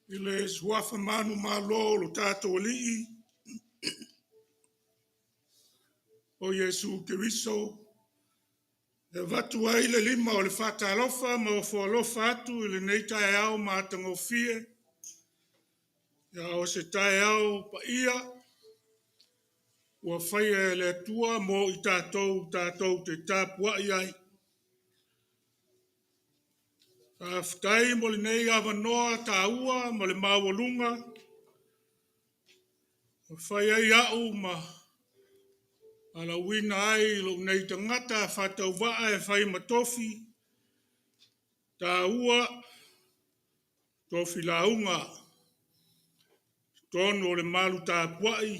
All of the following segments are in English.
I le suafa manu malo lo tātou alii o Iesu Keriso. E watu ai le lima o le whātalofa ma o whaalofa atu i le nei tae au ma atangofie. Ia o se tae au pa ia ua whaia e le atua mo i tātou te tāpua i ai. Tāwhitai mo le nei awanoa tā ua mo le mawalunga. Whaia i au ma ala wina ai lo nei tangata whatau waa e whai matofi. Tā ua tofi launga. Tono o le malu tāpuai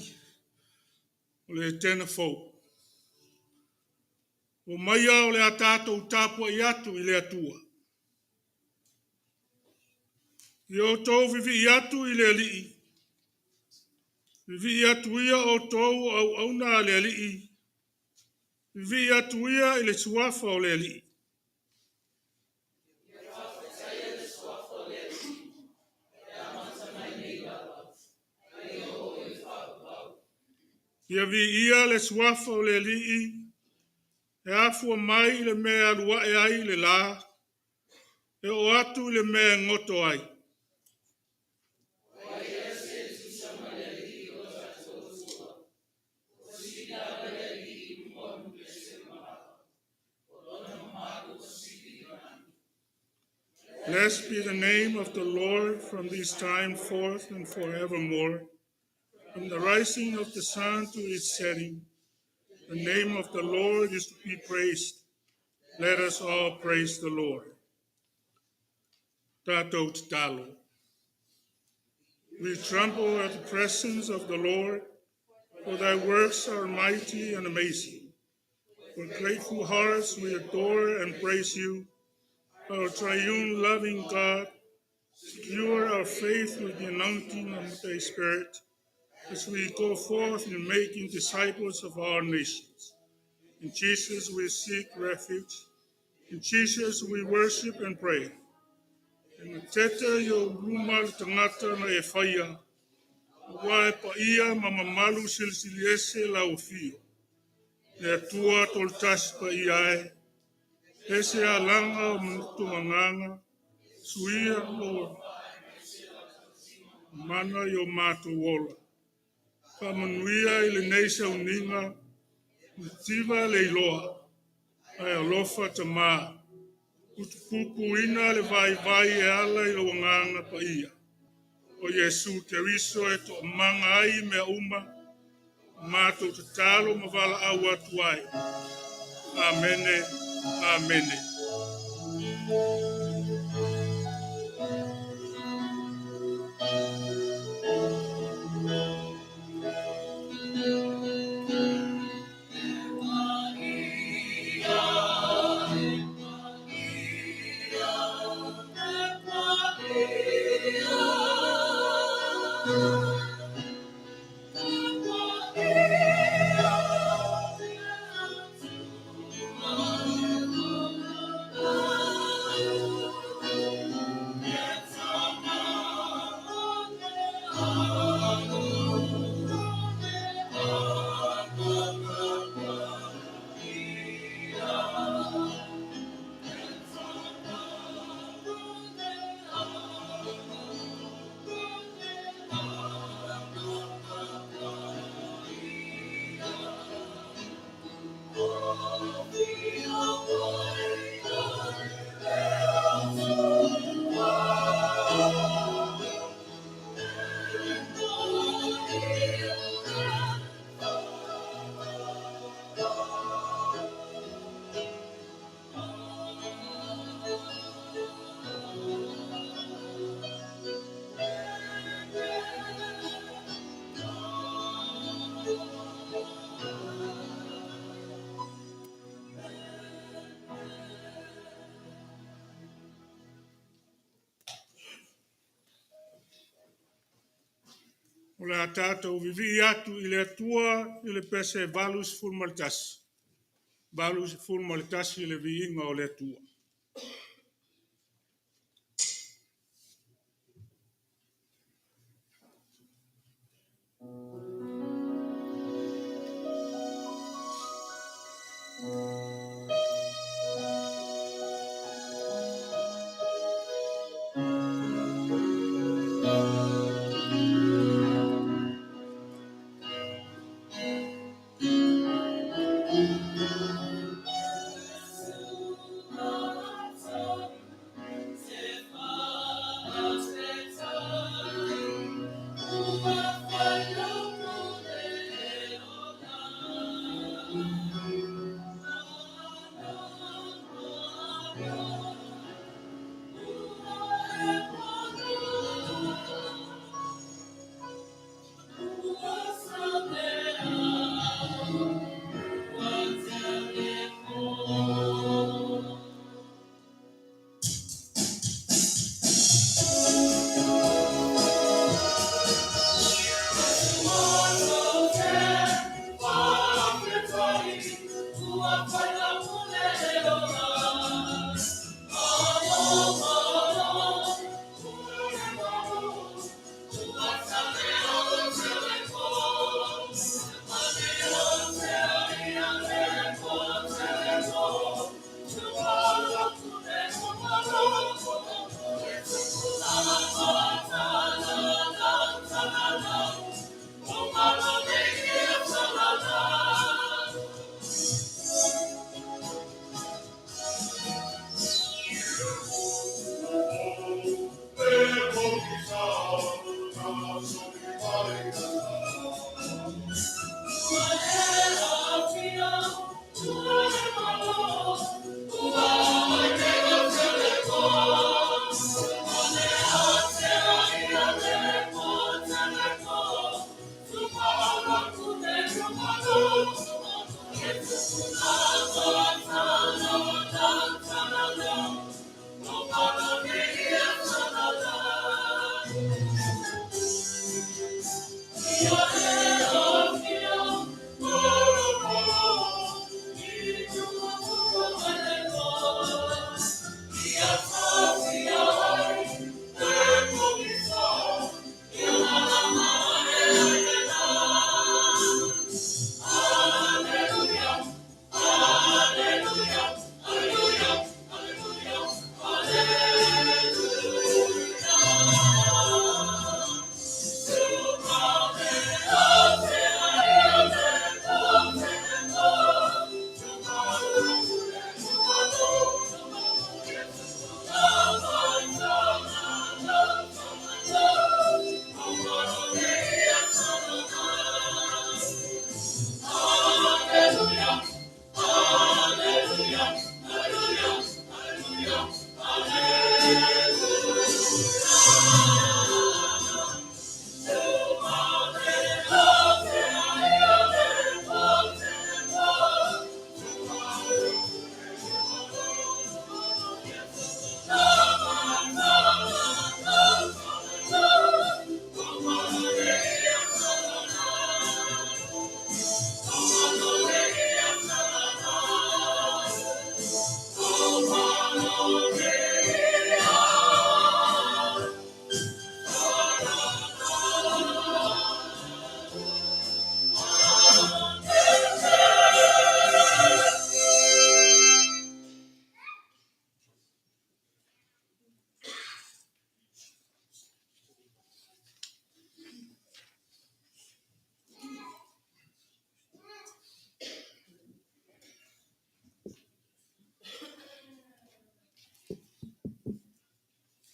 o le Etena Fou. O maia o le atatou tāpuai atu i le atua. I o tau vivi i atu i le alii. Vivi i atu ia o tau au auna le alii. Vivi i atu ia i le suafa o le alii. Ia vi ia le suafa o le alii. E afua mai le mea lua e ai le la. E o atu le mea ngoto ai. Blessed be the name of the Lord from this time forth and forevermore. From the rising of the sun to its setting, the name of the Lord is to be praised. Let us all praise the Lord. Tātou te talo. We tremble at the presence of the Lord, for thy works are mighty and amazing. With grateful hearts we adore and praise you, our triune loving God. Secure our faith with the anointing of thy Spirit, as we go forth in making disciples of our nations. In Jesus we seek refuge. In Jesus we worship and pray. In teta yo rumal tangata na e whaia, wa e pa ia mamamalu silsiliese la ofio. E atua toltasi pa ia e, ese a langa o manutu manganga, suia o mana yo mato wola. Pa manuia i le neisa uninga, Tiva le iloa, ai alofa ta maa. Utupupu ina le vai e ala i lo wanganga pa ia. O Yesu Keriso e to manga ai mea uma, mātou te talo mavala au atu ai. Amene, amene. O le tātou vivi atu i le atua i le pese valus fulmalitasi. Valus fulmalitasi i le viinga o le atua.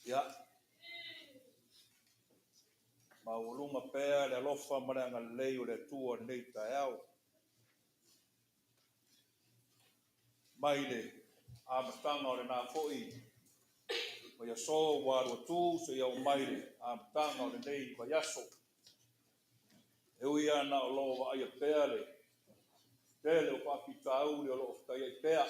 Ya. Maulunga pea le alofa maranga lei o le tua nei taeau. Maile, a matanga o le nā foi. O ia so waru tu so ia o maile, a matanga o le nei wa yaso. E ui ana o lo wa aia pea le. Tele o whakitau le o lo ftai ai pea.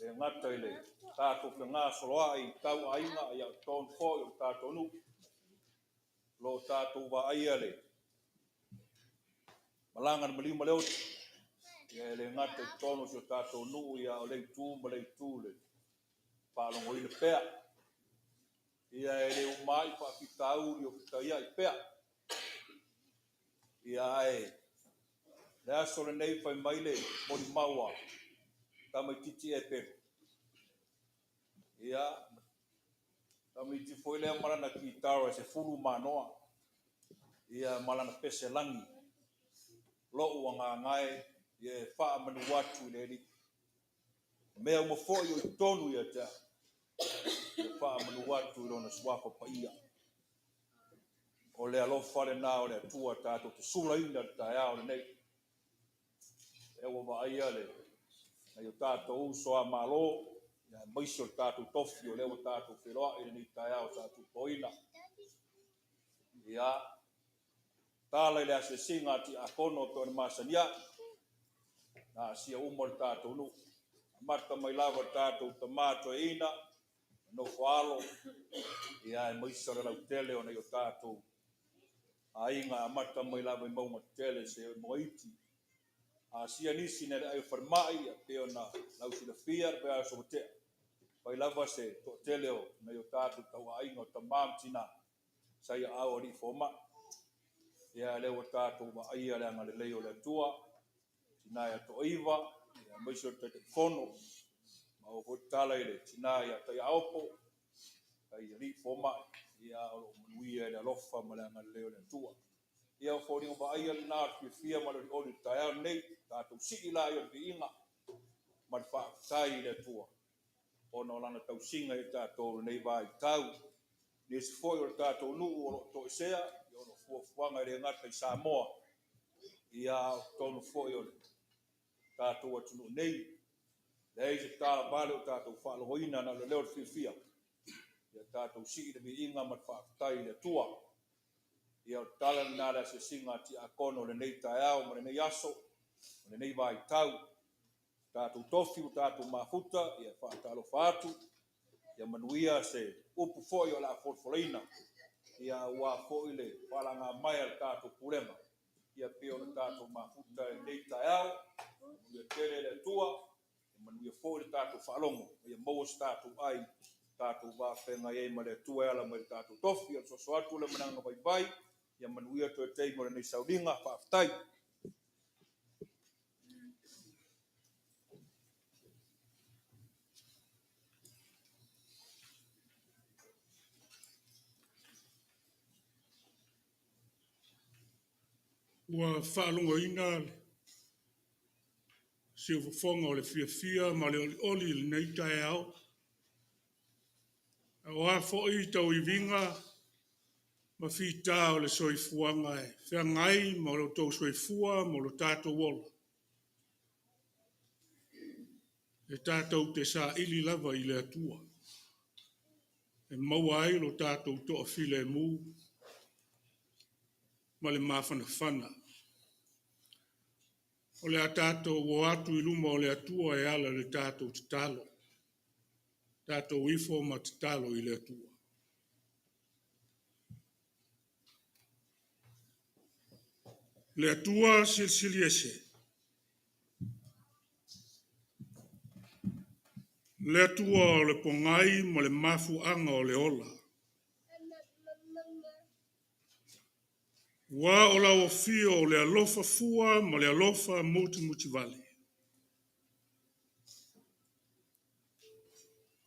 Le ngata ile, tātou ka ngā soloa i tau ainga ia ton fo i o tātou nu. Lo tātou wa aia le. Malanga na malima leo. Ia le ngata i tono si o tātou nu ia o lei tū ma lei tū le. Pālongo i le pea. Ia e le umai whakitau i o ftai ai pea. Ia e. Le aso le nei whai maile mori maua. Tamai titi e pe. Ia Tamiti foi le marana ki taro se fulu manoa. Ia malana pese langi. Lo uanga ngai ye fa manu watu le di. Mea mo foi o tonu ia ta. Ye fa manu watu lo na swapa pa ia. O le alofa le na o le tua tato te sula ina ta ia o nei. E wa va ia le. Na yo tato uso a malo. Ya maiso tato tofi o le o tato feloa ina ni ta ia o tato poina. Ia. Tala ile ase singa ti akono to masania. Na sia umor tato nu. Marta mai lava tato tomato ina. No falo. Ia e maiso la tele ona yo tato. Ainga marta mai lava mo tele se moiti. Sia nisi ne ai farmai pe ona lau sila fiar pe aso te. Pai lava se to tele o na yo tato tau ainga tamam tina. Saya au ri forma. Ia le o tato wa ai ale ngale leo le tua. Tina ya to iva, ya maiso te fono. Ma o tala ile tina ya tai aupo. Kai ri forma ia o muia le lofa ma le ngale leo le tua. Ia fori o ai ale na fia ma le o tai nei tato si ila yo inga. Ma fa tai le tua. Ono lana tau singa e tato nei vai tau. Nes foi o tato nu o to sea, yo no fuanga le ngata i Samoa. Ia tonu foi o tato atu nei. Lei se tala vale o tato whaaloina na le leo fia. Ia tato si de inga ma fa tai le tua. Ia tala na la se singa ti akono le nei taiao ma le nei aso, le nei vai tau. Tato tofi o tato mafuta, ia fa talo fatu. Ia manuia se upu foi o la forfolina. Ia ua foi le palanga mai al tato pulema. Ia peo le tato mafuta e nei taiao. Ia tere le tua. Ia manuia foi le tato whalongo. Ia mous tato ai. Tato wafenga e ma le tua ala ma le tato tofi. Ia so atu le mananga vai vai. Ia manuia to e teimo le nei saudinga. Whaftai. Ua whaalongoina se ufonga o le fia ma le oli le nei tae au. O a fo'i tau I vinga ma fita o le soifuanga e. Whea ngai ma lo tau soifua ma lo tato wolo. E tātou te sa ili lava I le atua. E maua ai lo tātou toa file e mū. Ma le mawhana whana. O le a tātou o atu I luma o le atua e ala le tātou te talo. Tātou ifo ma te talo I le atua. Le atua silsili ese. Le atua o le pongai ma le mafu anga o le ola. Wa o la o fio o le alofa fua ma le alofa muti vale.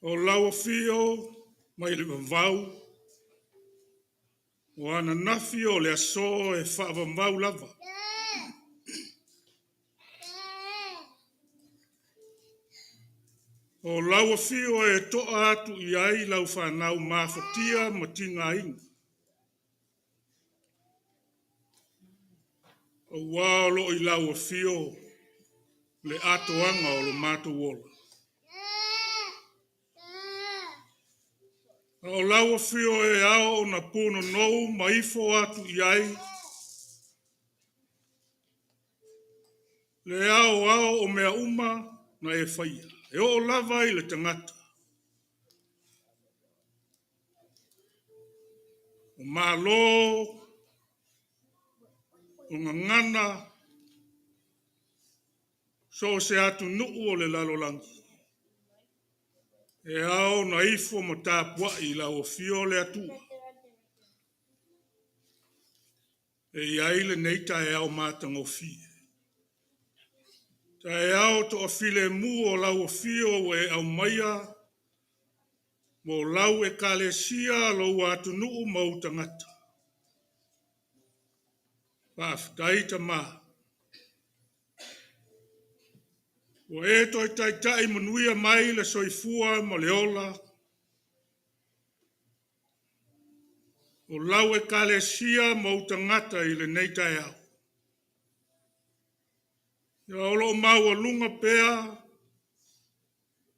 O la o fio ma le vau. O ana nafi o le aso e whaavamvau lava. O lau o fio e toa atu I ai lau whanau mawhatia ma tinga inga. O walo I lau o fio le ato anga o lo mato wola. O lau o fio e ao na puno nou ma ifo atu I ai. Le ao o mea uma na e whaia. E o lava I le tangata. O malo, o ngangana, so se atu nuu o le lalolangi. E ao na ifo ma tāpua I la o fio le atua. E iai le neita e ao mātang o fie. Ta e ao to o file mu o la o fio e au maia mo lau e kalesia lo atu nuu mau tangata. Whaafitai ta maa. O e toi tai manuia mai le soifua ma le ola. O lau e kalesia mau tangata i le nei tai au. Ia olo mau a lunga pea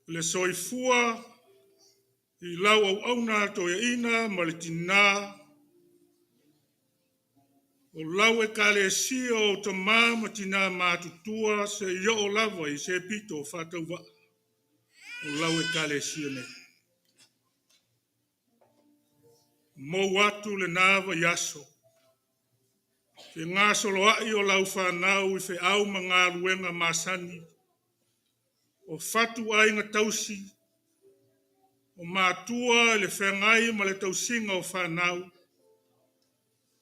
le soifua i lau au auna to e ina ma le tina. O lau e kalesia o ta maa ma tina mātutua se ia o lava i se pito whatau wa. O lau e kalesia ne. Mo watu le nawa yaso. Ke ngā solo ai o lau whanau i fe au ma ngā ruenga masani. O fatu ai ngā tausi. O mātua le whengai ma le tausinga o whanau.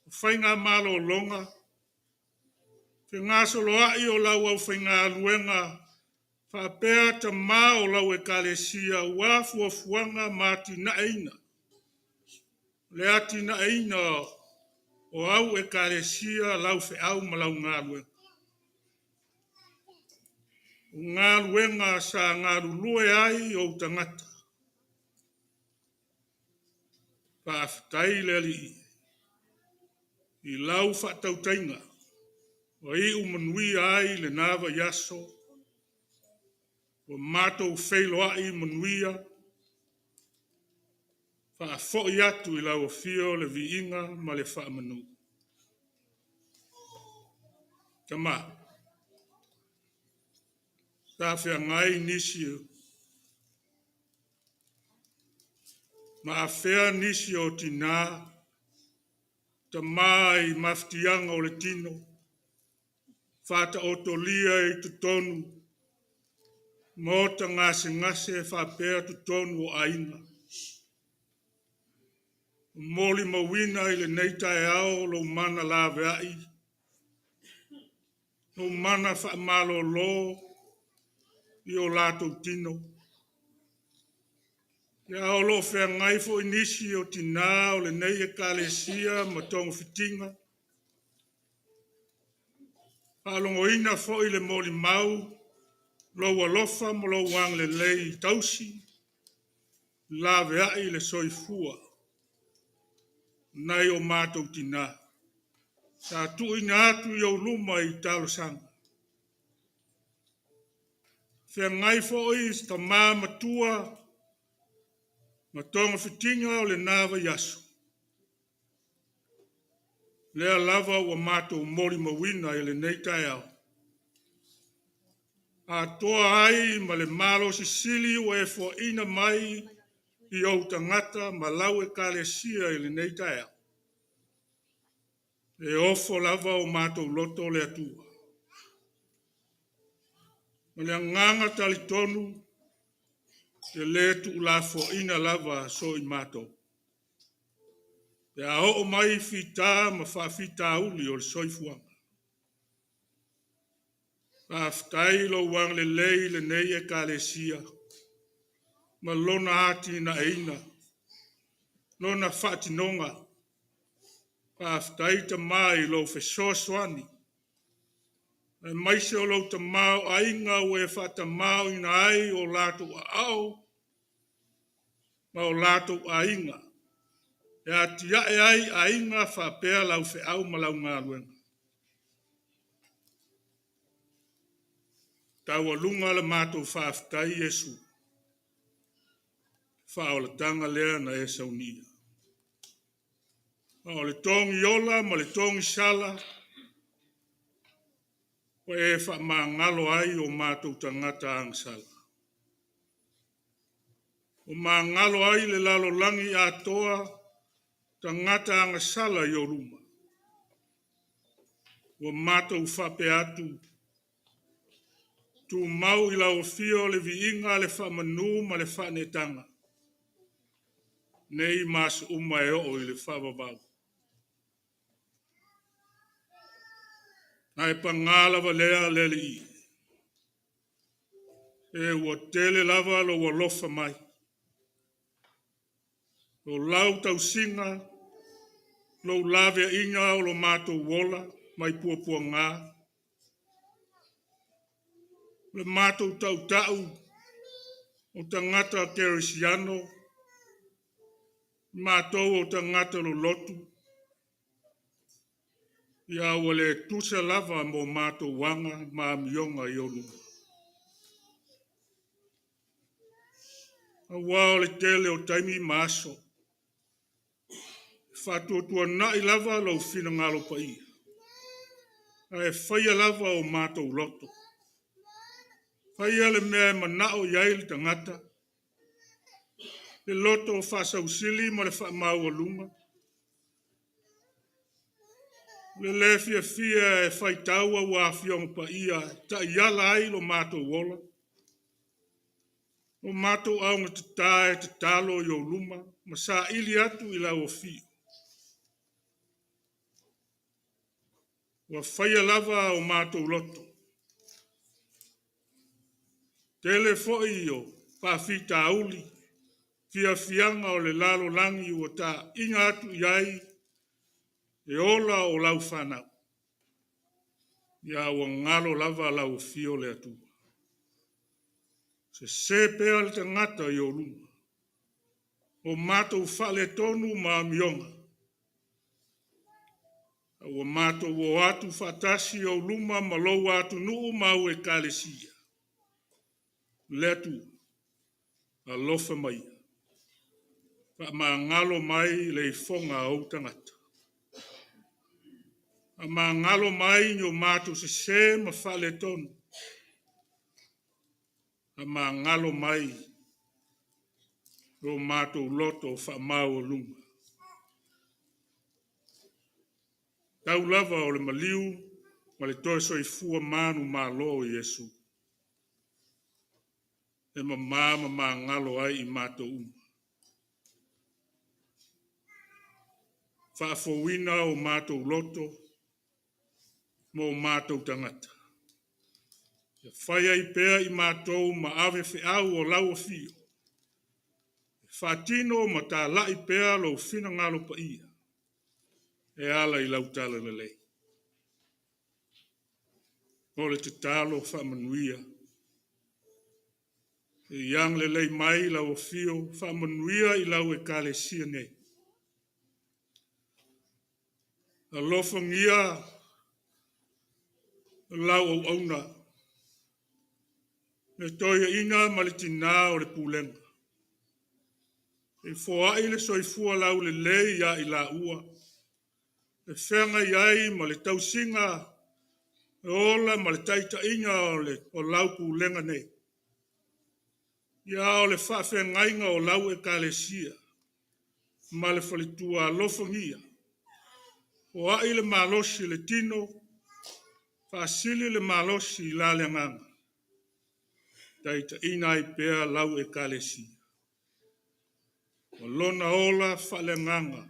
O whainga malo longa. Ke ngā solo ai o lau au whainga ruenga. Whapea ta mā o lau e kalesia wafu o fuanga mati na eina. Le ati na eina o au e kalesia lau fe au ma lau ngā ruenga. Ngā ruenga sa ngā rulue ai o tangata. Whaafitai le li. I lau whatautainga. O i umanui ai le nawa yaso. O mātou whailo ai manuia. Whaafoi atu i lau o fio le viinga ma le whaamanu. Tama. Tawhia ngai nisio. Ma a whea nisio tina. Tama i maftianga o le tino. Whata otolia i tutonu. Mota ngase whapea tutonu o ainga. Moli mawina i le neitai ao lo mana la veai. Lo mana whaamalo lo i o lato tino. Ia o lo whea ngai fo inisi o tina o le nei e kalesia ma tongo fitinga. Palongo ina fo i le moli mau. Lo walofa mo lo wang le lei tausi. La veai le soifua. Nai o mātou tina. Sa tu ina atu i o luma i talo sanga. Whea ngai fo i sta maa matua. Ma tonga fitinga o le nawa yaso. Lea lava wa mātou mori mawina i le neitai au. A toa ai ma le malo sisili o e fo ina mai i au tangata ma lau e kalesia i le neitai au. E ofo lava o mātou loto le atua. Ma le nganga talitonu e le tu la fo ina lava so i mātou. E a o mai fita ma fa fita uli o le soifuanga. Aftai lo wang le lei le nei e kalesia. Ma lona ati na eina. Lona fati nonga. Aftai ta mai lo fe soaswani. E maise o lo ta mau ainga o e fata mau ina ai o lato a au. Ma o lato a inga. E ati ai ainga fa pea lau fe au ma lau ngā luenga. Taua lunga le mātou whaaftai Yesu. Whao le tanga lea na e saunia. O le tongi ola ma le tongi sala. O e wha maa ngalo ai o mātou tangata ang sala. O maa ngalo ai le lalo langi atoa tangata ang sala i o ruma. O mātou whape atu. Tu mau i lau fio le viinga le whamanu ma le whanetanga. Nei mas e o i le whavavau. Nai pangala wa lea lele i. E ua tele lava lo wa lofa mai. Lo lau tausinga, lo lave inga o lo mātou wola, mai puapua ngā. Le mātou tau o tangata kerisiano, mātou o tangata lo lotu, ia wale tusa lava mo mātou wanga ma mionga i olu. A wao le tele o taimi maaso, whātua nai lava lo whina ngalo pa ia. A e whaia lava o mātou loto. Whaia le mea manao iai le tangata. Le loto o whasausili ma le whamau alunga. Le le fia e whaitaua wa whiong pa ia ta iala ai lo mātou wola. O mātou aunga te tae te talo i o luma, ma sa ili atu i la o fio. Wa whaia lava o mātou loto. Tele foi o pawhita auli, fia fianga o le lalo langi o ta inga atu iai, e ola o lau whanau. Ia o ngalo lava lau fio le atu. Se pea le tangata i o luma. O mātou whale tonu ma mionga. O mātou o atu whatasi o luma ma lou atu nuu mau e kālesia. Le atu, a lofa mai. Pa ma ngalo mai le fonga o tangata. A ma ngalo mai nyo mātou se ma whale tonu. A ma ngalo mai o mātou loto whamau o lunga. Tau lava o le maliu, ma le toi soi fua manu ma lo i Yesu. E ma ngalo ai i mātou uma. Whaafowina o mātou loto, mo mātou tangata. E whaia i pea i mātou ma ave whiau o lau o fio. Whaatino ma tā lai pea lo whina ngalo pa ia. E ala i lautala le lei. O le te talo whamanuia. E iang le lei mai lau o fio, whamanuia i lau e kale sia nei. A lofangia lau au auna. Ne toia ina malitina o le Pulega. E foa i le soifua lau le lei ia i la ua. E whenga iai ma le tausinga e ola ma le taita inga o lau Pulega nei. Ia o le whawhengainga o lau e kalesia. Ma le whalitua lofangia. Foa i le malosi le tino. Whaasili le malosi la le nganga. Taita ina i pea lau e kalesia. O lona ola whale nganga.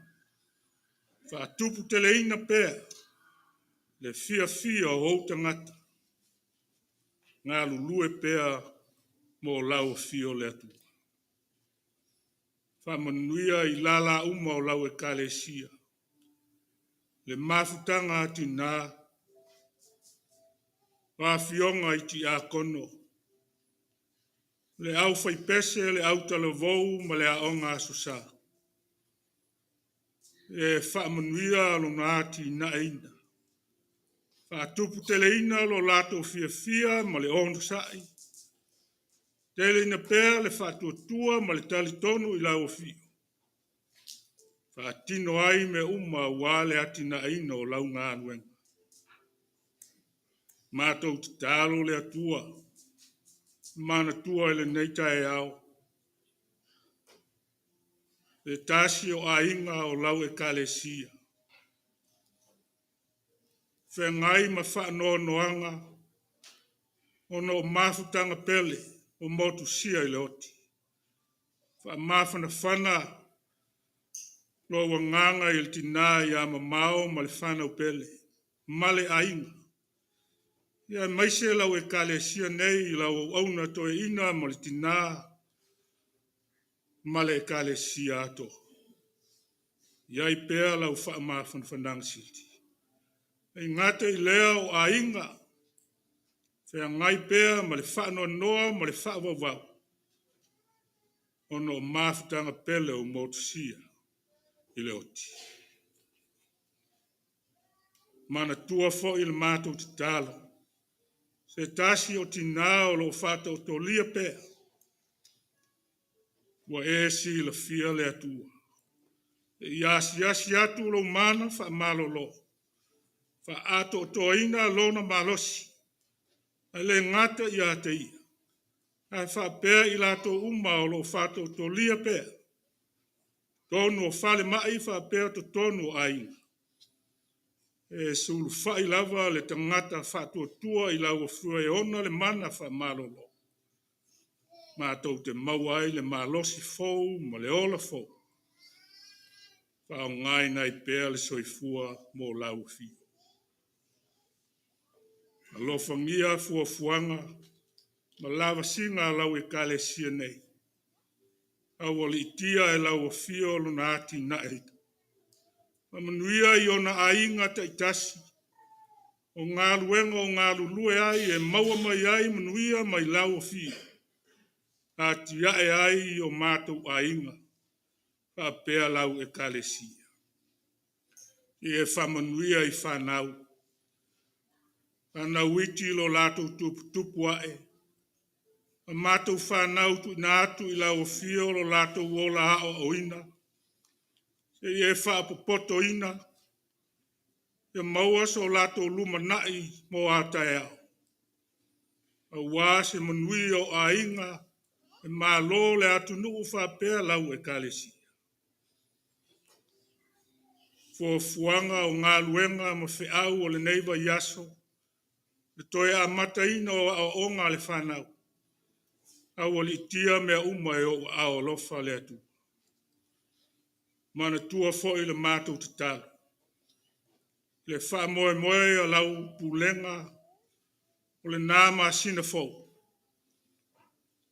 Whaatupu tele ina pea. Le fia o hou tangata. Ngā lulue pea mo lau fio le atu. Whamanuia i lala uma o lau e kalesia. Le mafutanga ati nā. Whawhionga i ti a kono. Le au whaipese, le au talavou, ma le aonga asusa. E whamanuia lo nāti na eina. Whaatupu tele ina lo lato fia, ma le ono sai. Tele ina pēr le whaatuatua, ma le talitonu i lau fio. Whaatino ai me uma wale ati na eina o lau ngā nuenga. Mātou te talo le atua. Mana tua ele neita e au. E tasi o ainga o lau e kalesia. Whengai ma whaanoa noanga. Ono mafutanga pele o motu sia i le oti. Whamafana whana. Lo wanganga i le tina i ama mao ma le whana o pele. Male ainga. Ia maise lau e kalesia nei lau auna to e ina ma le tina. Male e kalesia ato. Iai pea lau whaamawhanwhanang siti. E ngata I lea o a inga. Whea ngai pea ma le whaanoa noa ma le whaavavau. Ono o mawhitanga pele o motusia I le oti. Mana tua fo I le mātou te talo. Se tasi o tina o lo whata o tolia pea. Wa si la fia le atua. E yasi atu lo mana wha malolo. Wha ato toina lona malosi. A le ngata I a te ia. Ai wha pea I lato uma o lo whata o tolia pea. Tonu o whale mai wha pea to tonu a inga. E sulu whai lava le tangata whatua tua I lau o Tofaeono le mana wha malolo. Mātou te mauai le malosi fou ma le ola fou. Whao ngai nai pea le soifua mo lau fi. Alofangia fuafuanga ma lava singa lau e kale sia nei. Awali itia e lau o fio luna ati na eita. Ma manuia I ona ainga taitasi. O ngā luenga o ngā lulue ai e maua mai ai manuia mai lau o fio. Ati ai o mātou ainga. Ka pea lau e kale sia. I e whamanuia I whanau. Ana witi lo lato tupu ae. A mātou whanau tu na atu I lau o fio lo lato wola hao o ina. Se I e whaapopoto ina. E maua so lato luma nai mo atae au. A wā se manui o a inga. E malo le atu nuu whapea lau e kalesi. Fuafuanga o ngā luenga ma whiau o le neiva yaso. Le toe a mataina o onga le whanau. Awali tia mea uma e o ao lofa le atu. Mana tua fo I le mātou te talo. Le wha moe moe a lau pulenga. O le nāma sina fo.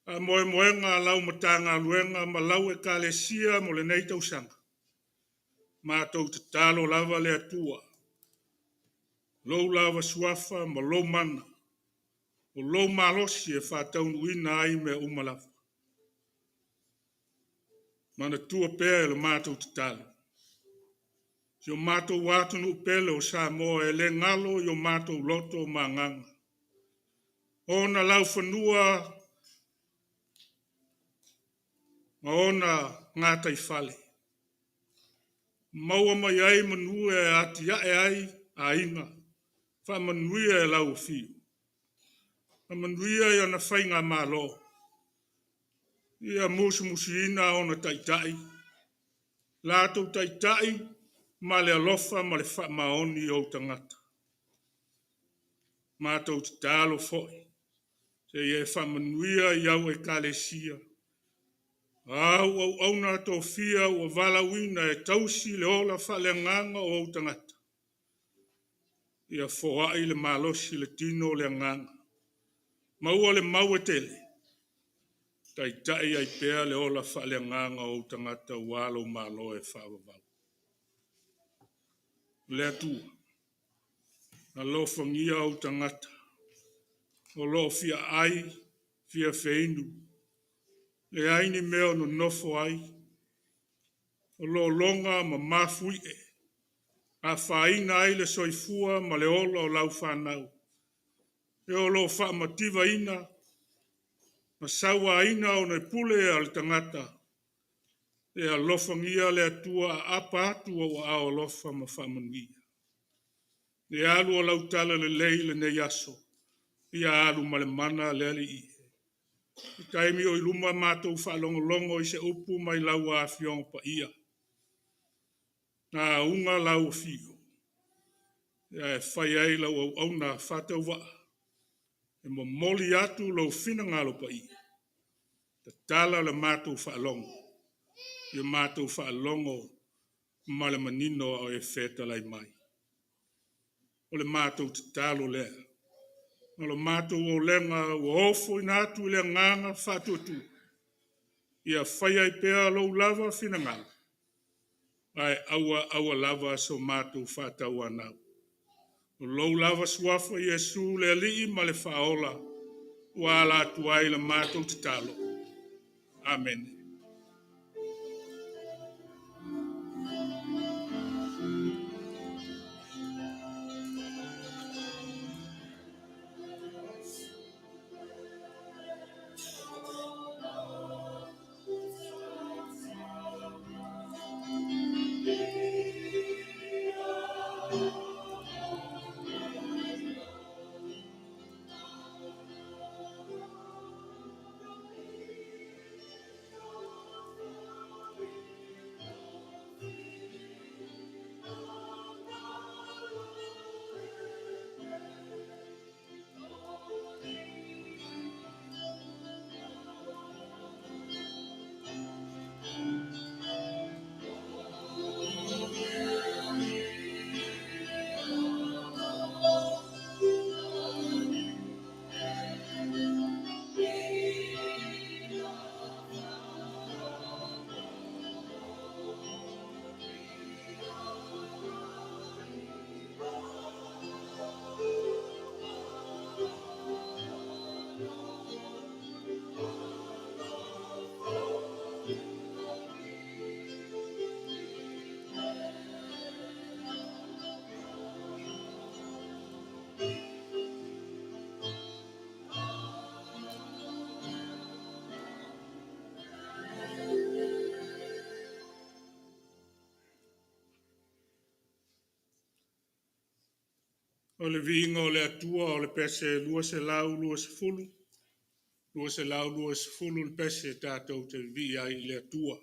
A moe moe ngā lau matanga luenga ma lau e ka le sia mo le nei tausanga. Mātou te talo lava le atua. Lou lava suafa ma lou mana. O lou malosi e whātaunu ina ai mea umalafa. Mana tua pea e le mātou te talo. Si o mātou wātunu pele o Samoa e le ngalo I o mātou loto manganga. Ona lau whanua ma ona ngātai whale. Maua mai ai manua e ati ai a inga. Wha manuia e lau fiu. A manuia I ana whainga malo. Ia musu ina ona taitai. Lātou taitai ma le alofa ma le wha maoni o tangata. Mātou te talo foi. Se e wha manuia I au e kalesia. Au na to fia o valawina e Tausi le ola whale nganga o tangata. Ia foa I le malosi le tino le nganga. Maua le maua tele. Tai ai pea le ola whale nganga o tangata walo malo e whawawau. Le atua. Na lo fangia o tangata. O lo fia ai, fia feinu. Le aini meo no nofo ai. O lo longa ma mafui e. A whaina ai le soifua ma le ola o lau whanau. E o lo whaamativa ina. Ma sawa ina o ne pule al tangata. E a lofangia le atua a apa atu o a o lofa ma whamanuia. E alu o lau tala le leile ne yaso. Ia alu ma le mana le ali i. I taimi o iluma mātou whalongolongo I se upu mai lau a fiong pa ia. Nā unga lau fio. Ia e whai ai lau au na whatau waa. E mo moli atu lau fina ngalo pa ia. Ta tala le mātou whalongo. Ia mātou whalongo ma le manino o e wheta lai mai. O le mātou te talo lea. Ma le mātou o lenga o ofo inatu le nganga whatuatu. Ia whai ai pea lau lava fina ngalo. Ai aua lava so mātou whātau anau. O lou lava suafa Iesu le alii ma le whaola. Wa la tuai le mātou te talo. Amen. O le vinga o le atua o le pese lua se lau lua se fulu. Lua se lau lua se fulu le pese tātou te vi ai le atua.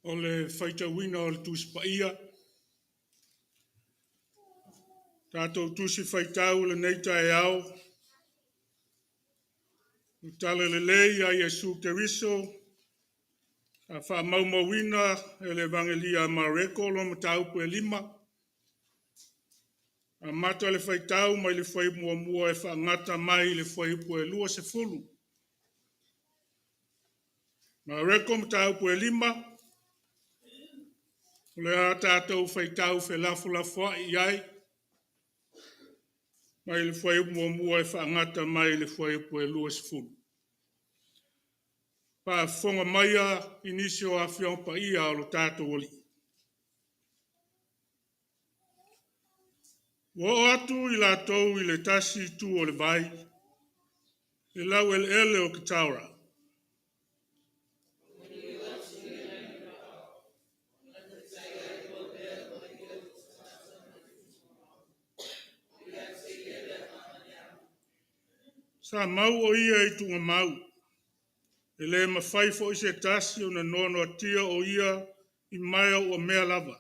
o le whaitawina o le tuspaia. Tātou tusi whaitau le neita e au. Utale le lei a Yesu Keriso. A wha maumawina e le evangelia mareko lo mataupu e 5. A mata le whaitau mai le whai mua e whaangata mai le whai pu e 2. Mareko mataupu e 5. Le a tātou whaitau Felaugaiga i ai. Mai le whai mua e whaangata mai le whai pu e 2. Pa whonga maia inisio a whiongpa ia o lo tātou oli. Wo atu I lātou I le tasi tu o le vai. Le lau ele o Kitaura. Sa mau o ia I tunga mau. E le ma Faifeau I se tasi o na nono atia o ia I mai o mea lava.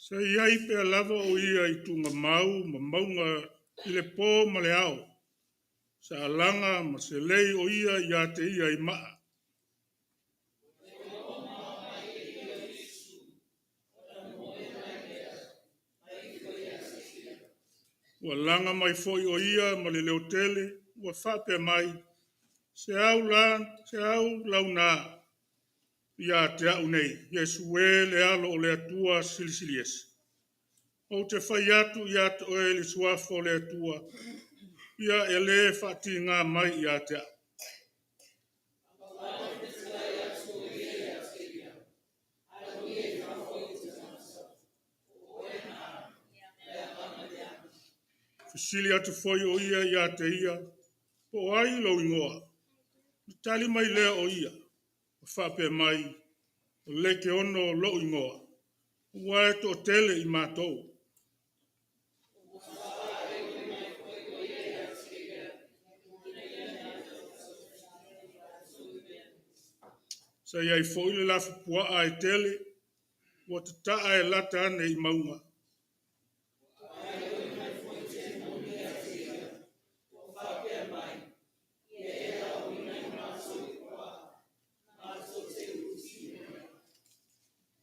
Sa iai pe lava o ia I tunga mau ma maunga I le pō ma le au. Sa alanga ma se lei o ia I te ia I maa. Ua langa mai foi o ia ma le leo tele, ua whape mai. Se au launa ia te au nei, Yesu e le alo o le atua silisilies. O te whai atu ia te oe le suafo le atua, ia e le whati ngā mai ia te au. Fisili atu foi o ia te ia, po ai lo ingoa. Tali mai lea o ia, whape mai, o leke ono lo ingoa. Ua e to tele I mātou. Sa iai foi le lafu pua ai tele, ua te taa e lata ane I maunga.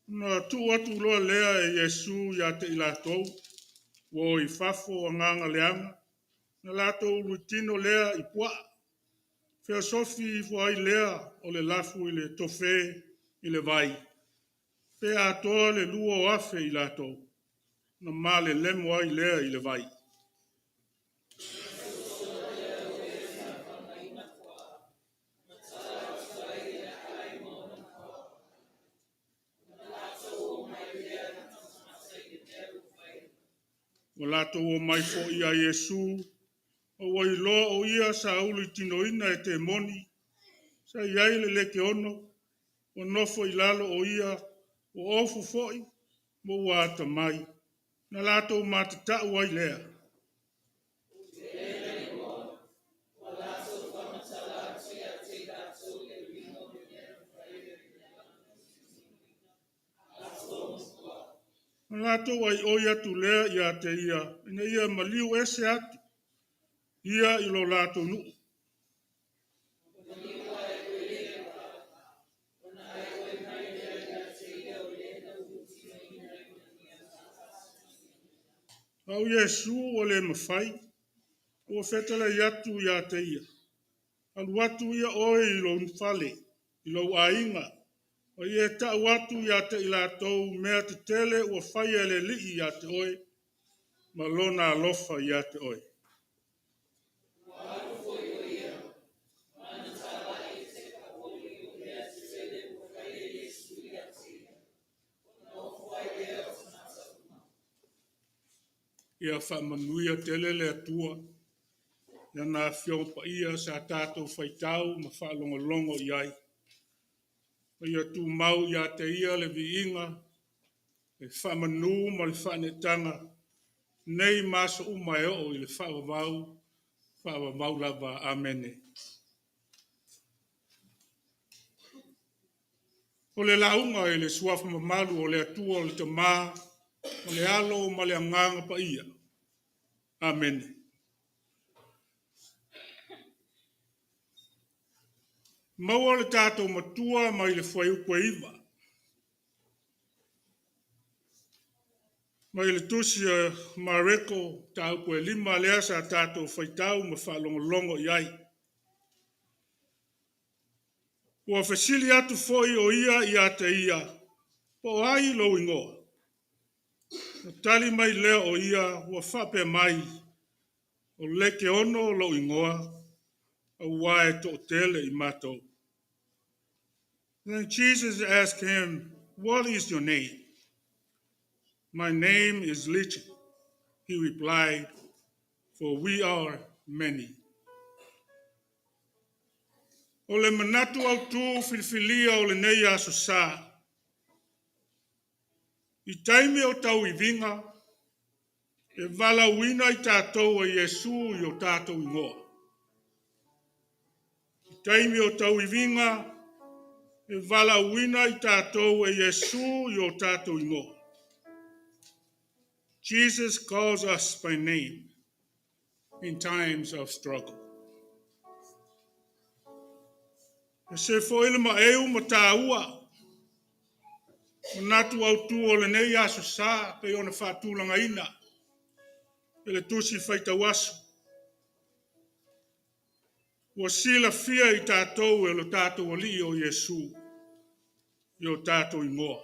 Na tu atu loa lea e Yesu ia te I lātou, wo I fafo a nganga leanga, na lātou luitino lea I pua. Fea sofi I fua I lea o le lafu I le tofe I le vai. Fea atoa le lua o afe I lātou, na ma le lemo ai lea I le vai. O lato o mai fo ia Yesu, o wai loa o ia sa ulu tino ina e te moni, sa iai le leke ono, o nofo I lalo o ia, o ofu foi, mo wata mai, na lato o matata wai lea. Na lato wai oia tu lea ia te ia, ina ia maliu ese atu, ia ilo lato nu. Au Yesu o le mawhai, o whetala iatu ia te ia. Alu watu ia oe ilo nfale, ilo ainga, o ia ta watu ia te ila tau mea te tele o whai ele li ia te oe, ma lona alofa ia te oe. Ia whamanuia tele le atua, Yana fio pa ia sa tātou whaitau ma whaalongolongo iai. Ia tu mau ia te ia le viinga, le whamanu ma le whanetanga, nei maso umai o i le whaavavau lava amene. O le launga i le suafa mamalu o le atua o le tamā, o le alo ma le anganga pa ia. Amen. Maua le tātou matua mai le whaiukwa iwa. Mai le tusia mareko tau koe lima lea sa tātou whaitau ma whalongolongo iai. Ua whesili atu foi o ia te ia, po ai lo ingoa. O tali mai lea o ia, ua whape mai, o leke ono lo ingoa, a wae to tele i matou. Then Jesus asked him, "What is your name?" "My name is Legion," he replied, "for we are many." O le manatu au tu filifilia o le nei aso sa. I taimi o tau i vinga, e vala uina i tātou a Yesu i o tātou ingoa. I taimi o tau i vinga, e vala uina i tātou a Yesu i o tātou ingoa. Jesus calls us by name in times of struggle. E se foile ma eu ma tāua, manatu au tu o le nei aso sa pe ona whātulanga ina, e le tusi whaita wasu. Ua sila fia i tātou e lo tātou ali o Yesu, i o tātou ingoa.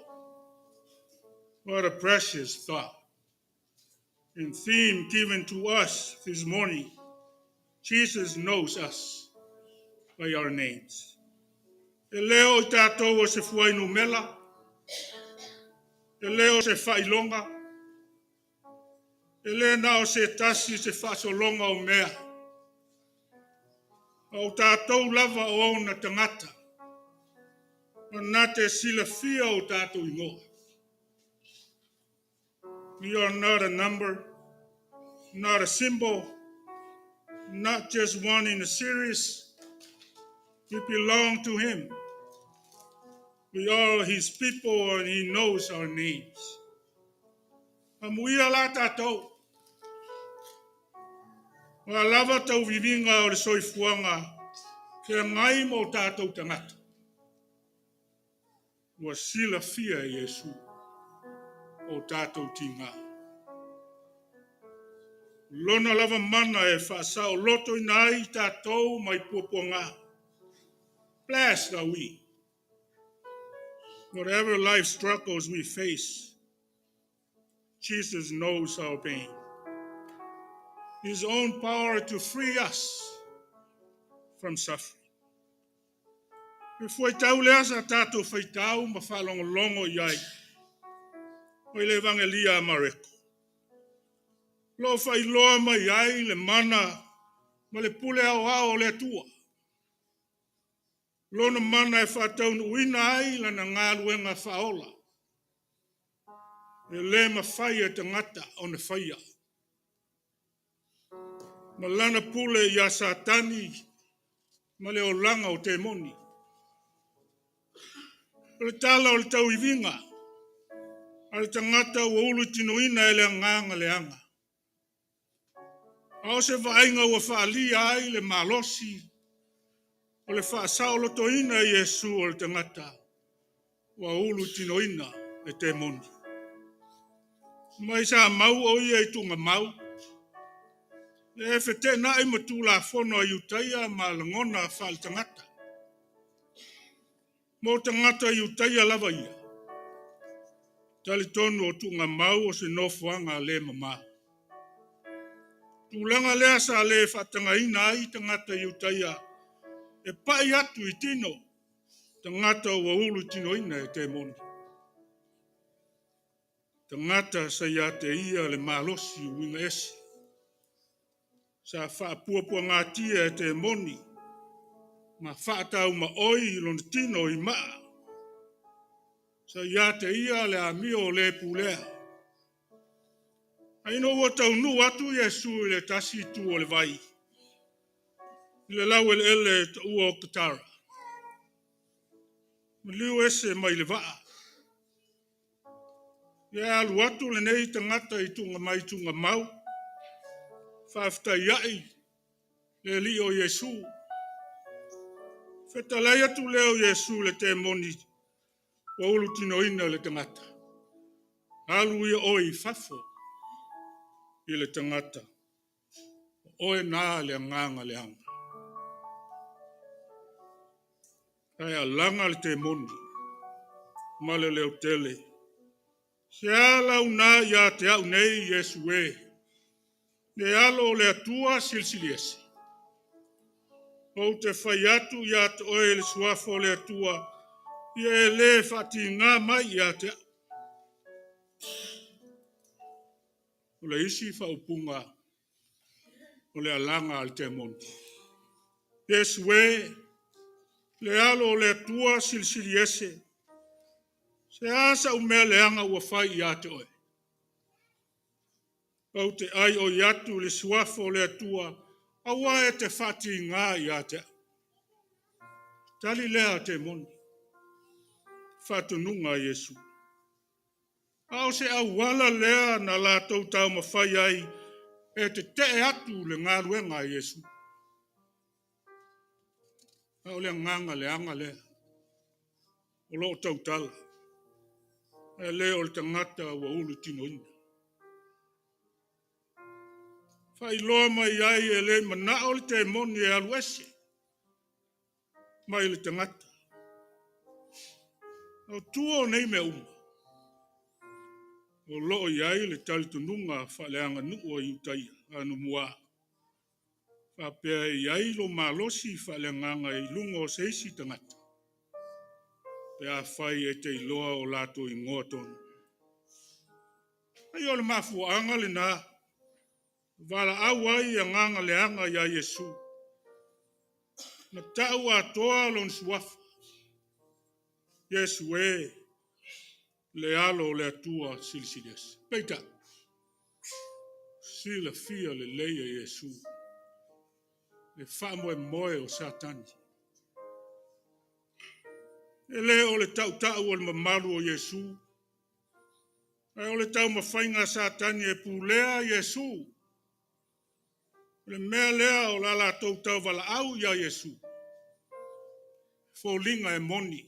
What a precious thought and theme given to us this morning. Jesus knows us by our names. E leo i tātou o se fuainu mela, e leo se whailonga, e le nao se tasi se whasolonga o mea. O tātou lava o ona tangata, na te sila fia o tātou ingoa. We are not a number, not a symbol, not just one in a series. We belong to him. We are his people and he knows our names. Amuia la tātou. Wa lava tau vivinga o le soifuanga, ke ngai mo tātou tangata. Wa sila fia Yesu o tātou tinga. Lona lava mana e whaasa o loto ina ai tātou mai puapuanga. Blessed are we. Whatever life struggles we face, Jesus knows our pain. His own power to free us from suffering. E foi tau lea sa tātou whaitau ma whalongolongo iai. O le evangelia mareko. Lo whailoa mai ai le mana ma le pule au le atua. Lona mana e whataunu uina ai lana ngā luenga whaola. E le ma whaia tangata o na whaia. Ma lana pule ia satani ma le olanga o te moni. O le tala o le tau ivinga. A le tangata ua ulu tinoina e le anganga le anga. A o se vaenga ua whaalia ai le malosi. O le whaasao lotoina i Yesu o le tangata. Ua ulu tinoina e te moni. Mai sa mau o ia i tunga mau. E whete na i matu la fono a iutaia ma langona whaal tangata. Mo tangata iutaia lava ia. Tali tonu o tunga mau o se nofuanga le mama. Tūlanga lea sa le whatanga ina ai tangata iutaia. E pai atu i tino. Tangata ua ulu tino ina e te moni. Tangata sa ia te ia le malosi winga esi. Sa whaapua ngā tia e te moni. Ma whaatau ma oi lona tino I maa. Sa ia te ia le amio le pulea. Aino ua tau nu atu Yesu I le tasi tu o le vai. I le lau ele ta ua o katara. Ma liu ese mai le vaa. Ia alu atu le nei tangata I tunga mai tunga mau. Whaafta iai le li o Yesu. Whetalai atu leo Yesu le te moni. Wa ulu tino ina le tangata. Alu ia oi fafo. I le tangata. Oe nā le nganga le anga. Kai a langa le te moni. Male leo tele. Se ala una ia te au nei Yesu e. Ne alo le atua silsiliesi. O te whai atu ia te oe le suafo le atua. Ia e le whati ngā mai ia te au. O le isi whaupunga. O le alanga al te moni. Yesu e. Le alo le atua silsiliesi. Se asa umea le anga ua whai ia te oe. O te ai o iatu le suafo le atua. Awa e te whati ngā ia te au. Tali lea te moni. Whatununga Yesu. Ao se au wala lea na la tau mawhai ai. E te atu le ngā ruenga Yesu. Ao le nganga le anga lea. O lo tau tala. E leo le tangata wa ulu tino ina. Whai loa mai ai e le manao le te moni e aluese. Mai le tangata. O tuo nei me uma. O loo iai le talitununga whaleanga nuo I utaia anu mua. Whapea iai lo malosi whaleanganga I lungo seisi tangata. Pea whai e te iloa o lato I ngotonu. Ai o le mafuanga le nā. Vala au ai a nganga le anga ia Yesu. Na tau atoa lon suafa. Yesu e. Le alo le atua silsides. Peita. Sila fia le leia Yesu. Le whamoe moe o satani. E le o le tau o le mamaru o Yesu. E o le tau mawhainga satani e pulea Yesu. Le mea lea o la tau wala au ia Yesu. Fōlinga e moni.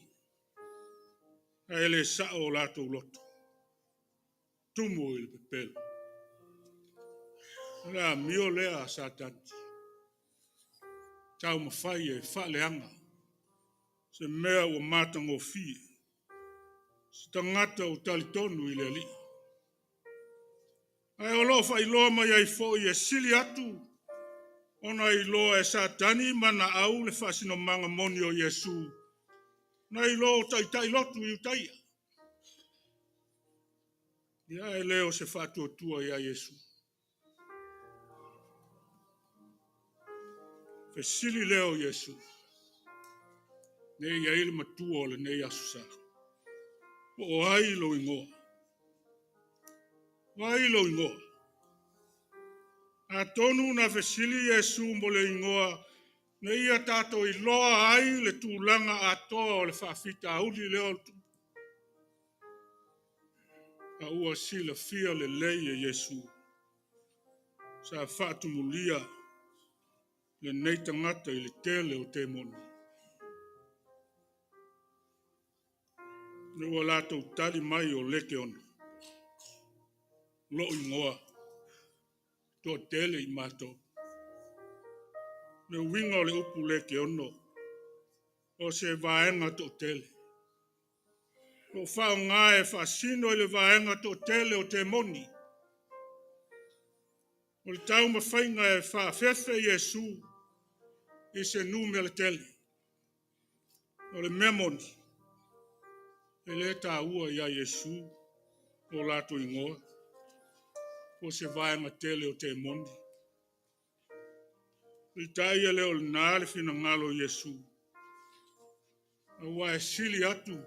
E le sao o lato loto. Tumu il pepelo. Lea mio lea satani. Tau mawhai e whaleanga. Se mea o matango fie. Se tangata o talitonu I le li. Ai o loa whai loa mai ai fo I e sili atu. Ona I loa e satani mana au le whasino manga moni o Yesu. Na I loa tai lotu I utaia. Ia e leo se whatua tua ia Yesu. Fe sili leo Yesu. Ne ia ili matua o le ne asusa. O ai lo ingoa. O ai lo ingoa. A tonu na fe sili Yesu mo le ingoa. Ne ia tato I loa ai le tūlanga atoa o le whawhita auli leo tu. A ua sila fia le leia Yesu. Sa whatu mulia. Le nei tangata I le tele o te moni. Ne ua lato tali mai o leke ona. Lo ingoa. To tele I mato. Ne winga o le upu leke ono. O se vaenga to tele. O whao ngā e whasino I le vaenga to tele o te moni. O le tau mawhainga e whawhewhe Yesu. I se nume le tele. O le memoni. E le tā ua ia Yesu. O lato ingoa. O se vaenga tele o te moni. I taia leo na le fina ngalo Yesu. Awa e sili atu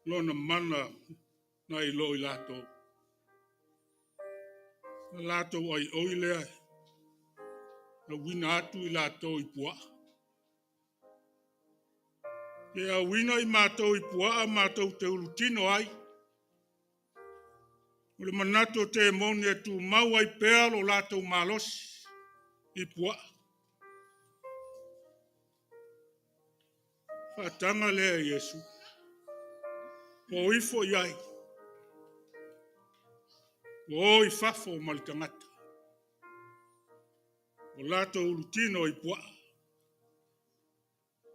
lona mana na I lo I lato. Lato ai oilea. Na wina atu I lato I pua. E a wina I mato I pua a mato te urutino ai. Ule manato te moni e tu mau ai pea lo lato malos. I pua. Fatanga lea Yesu. O ifo iai. O I fafo malitangata. O lato urutino I pua.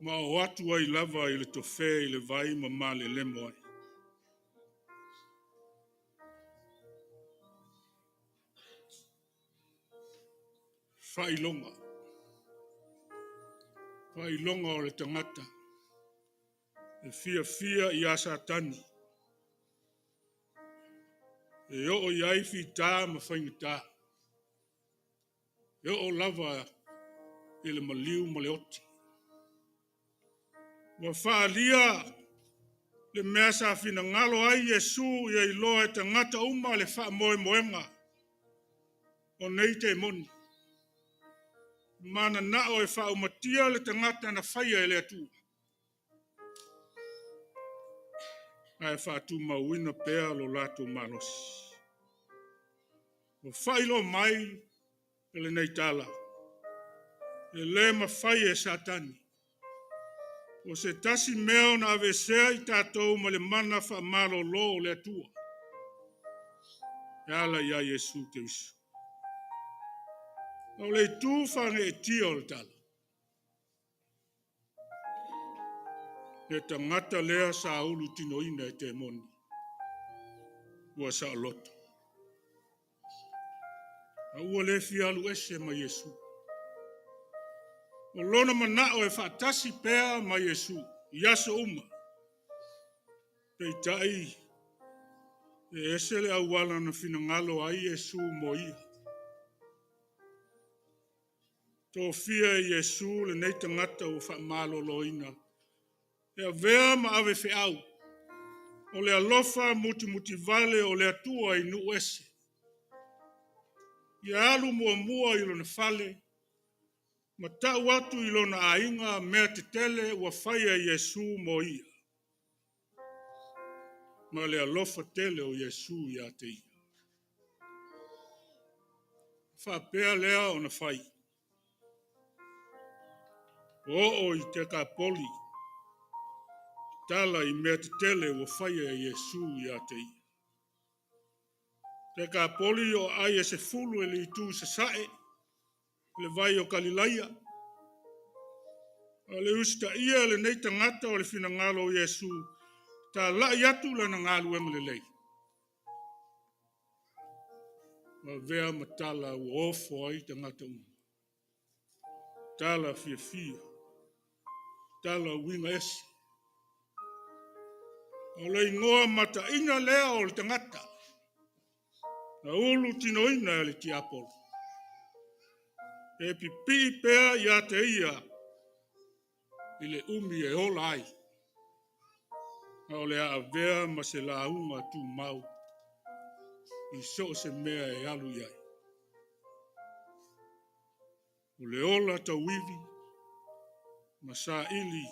Ma o atu ai lava I le tofe I le vai ma le lemo ai. Failonga. Failonga o le tangata. E fia I a satani. E o iai fita ma whaingita. E o lava I le maliu ma le oti. Wa whaalia le mea sa fina ngalo ai Yesu I loa e tangata uma le wha moe moenga. O nei te moni. Mana na o e wha umatia le tangata na whaia e le atu. Ai wha atu mauina pea lo lato malos. Wa whailo mai e le nei tala. E le ma whai e satani. O se tasi meo na avesea I tātou ma le mana wha malo lo le atua. E ala ia Yesu te isu. O le tū whange e tia o le tala. E tangata lea sa ulu tino ina e te moni. Ua sa Aulotu. A ua le fialu ese ma Yesu. O lona manao e whaatasi pea ma Yesu. Iaso uma. Pei tai. E ese le awala na finangalo ai Yesu mo ia. Tō fia Yesu le nei tangata o whaamalo loina. E a vea ma ave whiau. O le alofa muti vale o le atua I nu ese. Ia alu mua I lona fale. Ma tau atu I lona ainga mea te tele ua whaia Yesu mo ia. Ma le alofa tele o Yesu ia te ia. Whapea lea o na whai. O I te ka poli. Tala I mea te tele ua whaia Yesu ia te ia. Te ka poli o ai e se fulu e le itu se sae. Le vai o Kalilaia. O le usta ia le nei tangata o le finangalo o Yesu. Ta lai atu le na ngalu ema le lei. Ma vea matala ua ofo ai tangata uma. Tala fia. Tala winga esi. O le ingoa mata ina lea o le tangata. Na ulu tino ina le ti apolo. E pipi pea ia te ia. I le umi e ola ai. Na o le a vea ma se la unga tu mau. I so se mea e alu iai. O le ola ta wivi. Ma sa ili.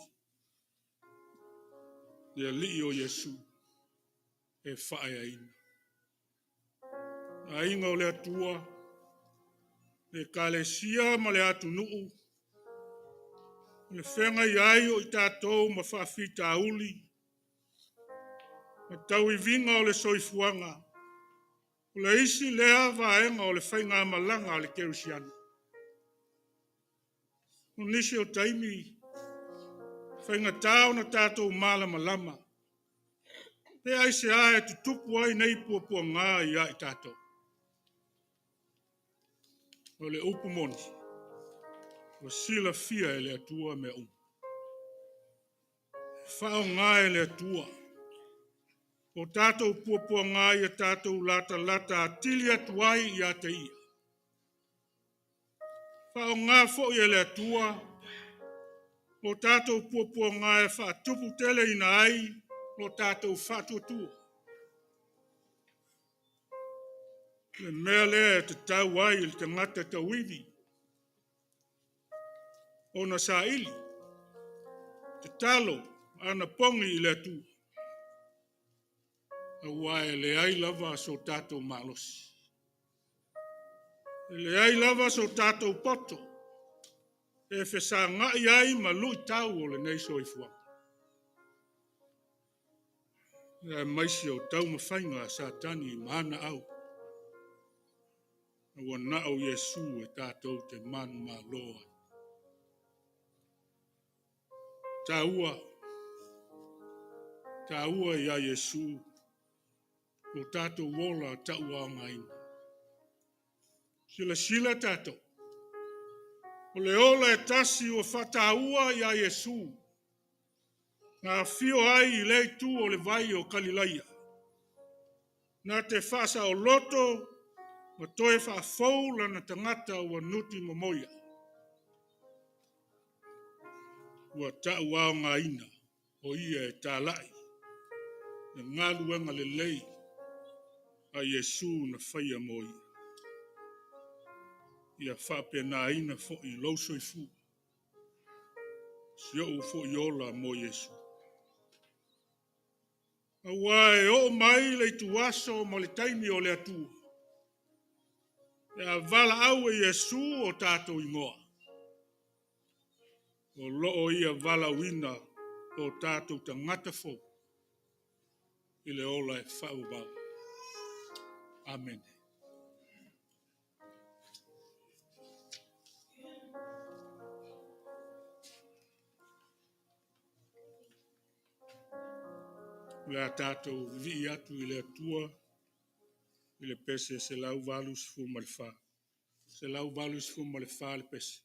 Le li o Yesu. E whae ina. A inga o le atua. Le kalesia ma le atu nuu. Le whenga iai o I tātou ma whawhita uli. Ma tau I vinga o le soifuanga. O le isi lea vaenga o le whainga malanga o le kerusiana. O nisi o taimi. Whainga tau na tātou mala malama. Pe ai se ae tutupu ai nei pua ngā I ai tātou. O le upu moni. O sila fia e le atua me Whao ngā e le atua. O tātou pua ngā I a tātou lata atili atuai I a te ia. Whaonga fo i le atua, o tātou puapua ngā e whaatupu tele ina ai, o tātou whaatuatua. Le mea lea te tau ai il te ngata tauiwi. Onosa'i, te talo, ana pongi i le atua. Aua e le ai lava so tātou malosi. Le ai lava so tātou poto. E whesa ngai ai ma lui tau o le nei soifua. E maisi o tau mawhainga sa tani I mana au. Aua nao Yesu e tātou te manu ma loa. Tāua ia Yesu. O tātou wola taua ngaina. Sila tātou. O le ola e tasi o whataua ia Yesu. Ngā whio ai I lei tu o le vai o Kalilaia. Nā te whasa o loto, ma toe Faifeau lana tangata ua nuti momoia. Ua tau ao ngā ina, o ia e tālai. Na ngā luenga le lei, a Yesu na whaia mo ia. Ia whapena ina fo I lauso I fu. Sio u fo I ola mo Yesu. Aua e o mai le tuaso mo le taimi o le atua. E a vala au e Yesu o tātou ingoa. O loo ia vala wina o tātou tangata fo. I le ola e whaubau. Amen. Le a tātou vi atu I le atua. I le pese se lau valus fu ma le wha. Se lau valus fu ma le wha le pese.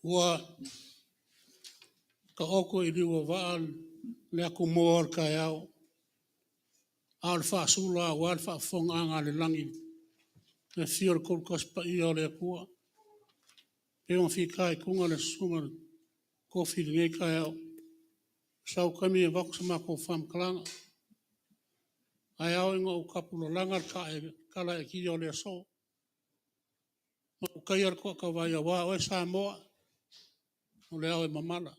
Ua ka oko I riwa vaan le aku moor ka iau. Al whaasula o al whaafonga anga le langi. Le whior kolkas pa I o le akua. Peon fi kai kunga le sunga kofi le ngai ka iau. Sau kami e waku sama ko wham kalanga. Ai au inga o kapula langar ka e kala e ki o le so. O kai ar ko ka vai a wā o e Samoa. O le au e mamala.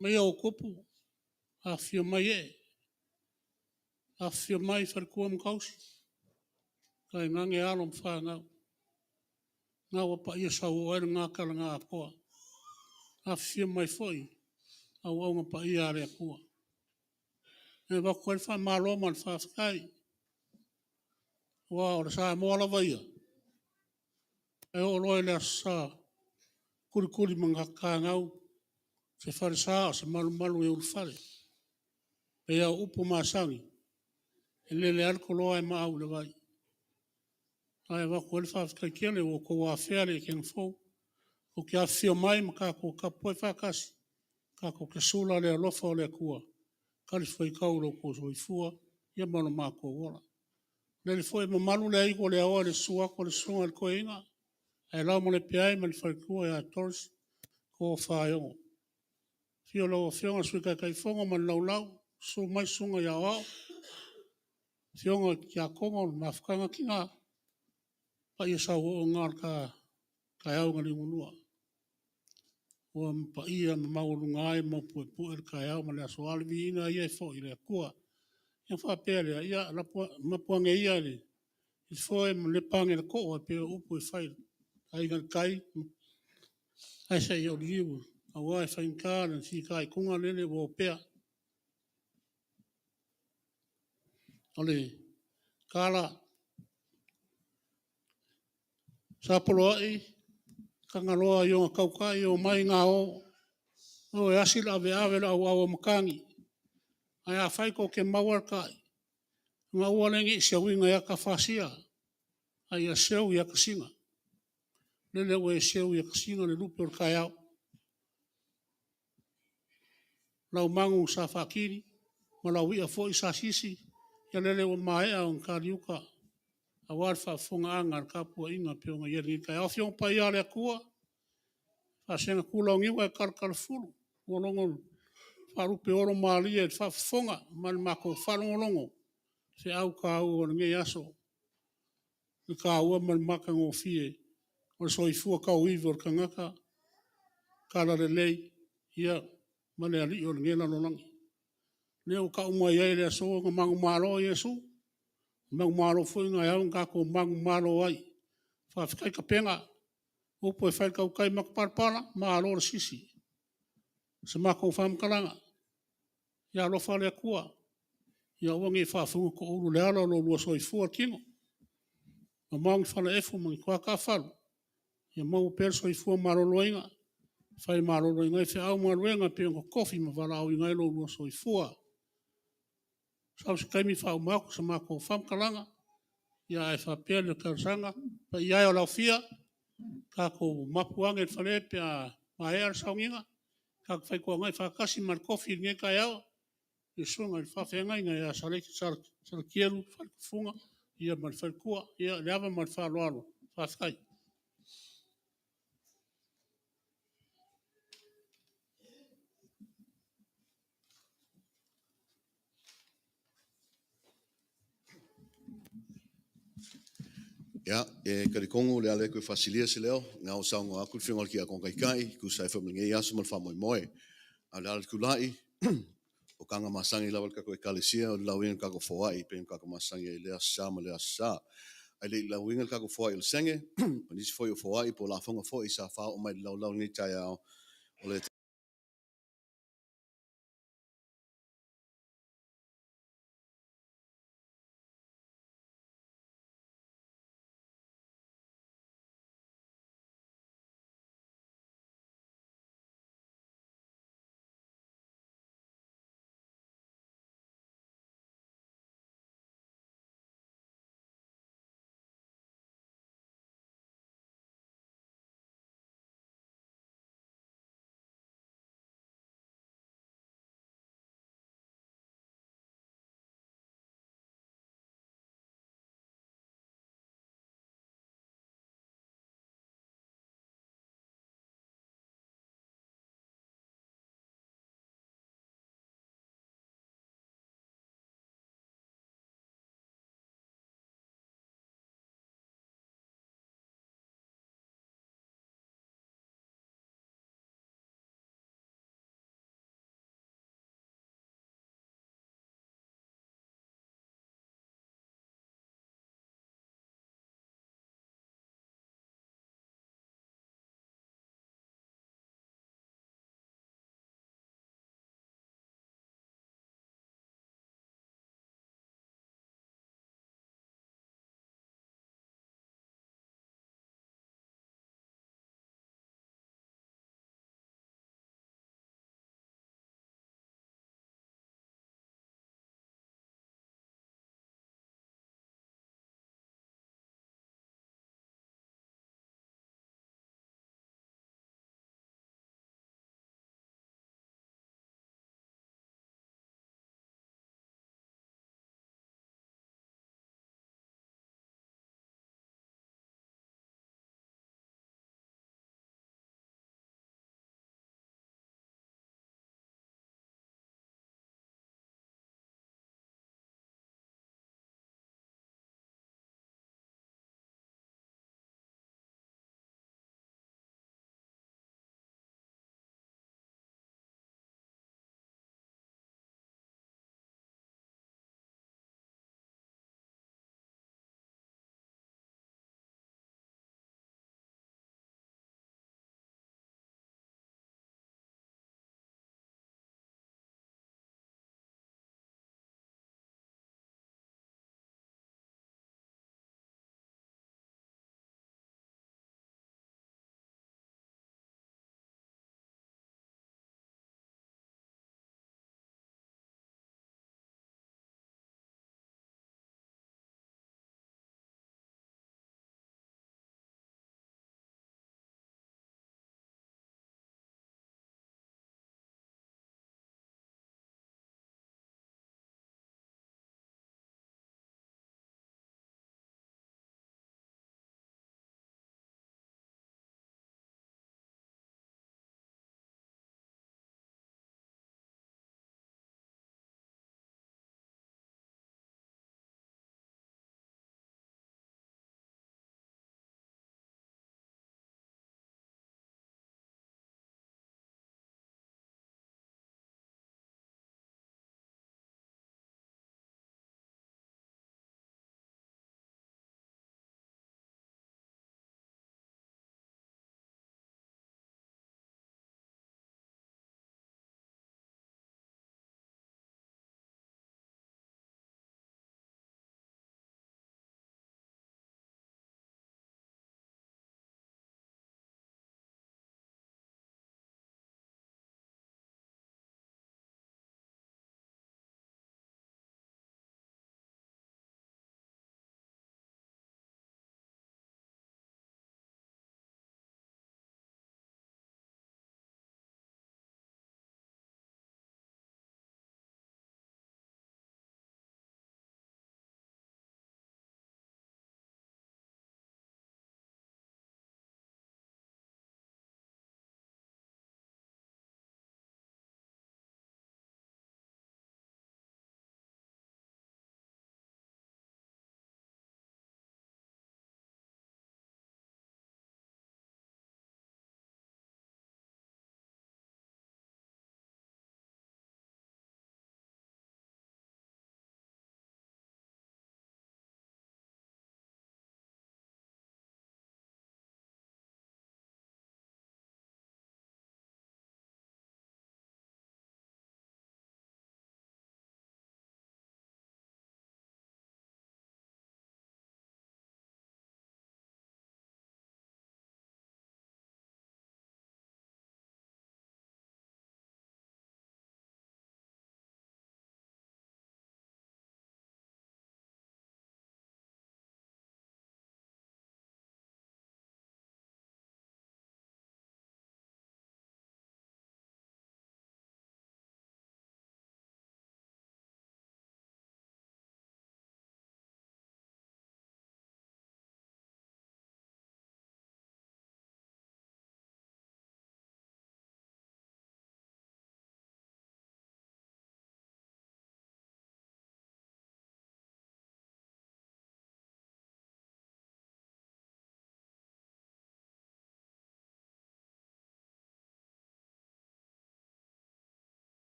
Mai au kupu. A whio mai e. A whio mai wharkua mkausi. Kai ngange alom whangau. Ngā wapa ia sau o ere ngā kala ngā apoa. A whio mai foi. Au au ngā pa ia are apua. E waku e wha malo man whawhikai. Wa o le sa moa la vaia. E o loe le sa kuri mga kāngau. Se whare sa se malu malu e ulwhare. E au upo māsangi. E lele alkoloa e maau le vai. Ai waku e le whawhikai kele o ko wā whiare e Etena Fou. O ki a whio mai ma kako kapoe whakasi. Kako ke sula le alofa o le kua. Kali foi kauro ko soifua. Ia mana mako ora. Nele foi mamalu le aiko le aoa le suako le sunga le koe inga. Ailao Malepeai ma le whaikua e a Doris ko Tofaeono. Fio lau a fionga sui kai fonga ma lau. Su mai sunga ia wao. Fionga ki a konga ma whakanga ki ngā. Pa ia sau o ngā ka au ngari unua. O pa ia ma mauru ngai ma pue ka au ma le aso alvi ina ia e fo i le kua. Ia whapere ia ma puange ia le. I foi ma le pange le ko a pe upu e whai. Ai gan kai. Ai se i o liu. A wai whai nkāna si kai kunga lele wo pea. Ole kala. Sapolo ai. Kangaloa i o kaukai o mai ngā o. O e asila ave la o makangi. Ai a whai ko ke mawar kai. Ngā ualengi se winga ia ka whasia. Ai a seu ia ka singa. Lele o e seu ia ka singa le lupe o kai au. Lau mangu sa whakiri. Ma lau ia fo i sa sisi. Ia lele o mai au ngāriuka. A warfa fonga anga kapua inga pionga ieri kai. Au fiong pa ia le kua. Whasenga kula ngiwa e karkar furu. Wolongo wharupe oro maali e whafonga. Man mako whalongolongo. Se au ka au o nge aso. Ni ka ua man maka ngō fie. O so i fua ka uivo o kangaka. Kala le lei. Ia male ali o nge lanolangi. Leo ka umai ai le aso ngā mangu malo Yesu. Mangu malo fui ngai au ngako mangu malo ai. Whawhikai ka penga. Upo e whai kau kai makaparpala. Malo o sisi. Se mako whamkalanga. Ia lofa le kua. Ia wangi whafunga ko uru le ala lo lua so i fua kingo. Ma maungi whala efu mangi kua ka whalu. Ia mau perso i fua marolo inga. Whai marolo inga i au maruenga pe ngo kofi ma wala au inga ilo lua so i fua. Sau se kaimi whau mako sa mako whamkalanga. ia e whapea le karsanga, pa ia o lau fia, ka ko mapuang e whale pe a maea saunginga, ka whai kua ngai whakasi mar kofi nge ka iao, e sunga i whawhenga inga ia Salatielu Faletufuga, ia mar whalkua, ia leava mar whaloalo, whawhai. Ja, karikongo le ale koe fasilia se leo, nga o saunga aku whingol ki a Congregational, ku sai whaminga i asu mal whamoy moe. A le ale kulai, o kanga masangi lawal kako e kalesia, o lawinga kako whawai, pe kako masangi e lea sa ma lea sa. Ai le lawinga kako whawai o le senge, o nisi whai o whawai, po la whanga whai sa whao o mai lau ni tai au, o le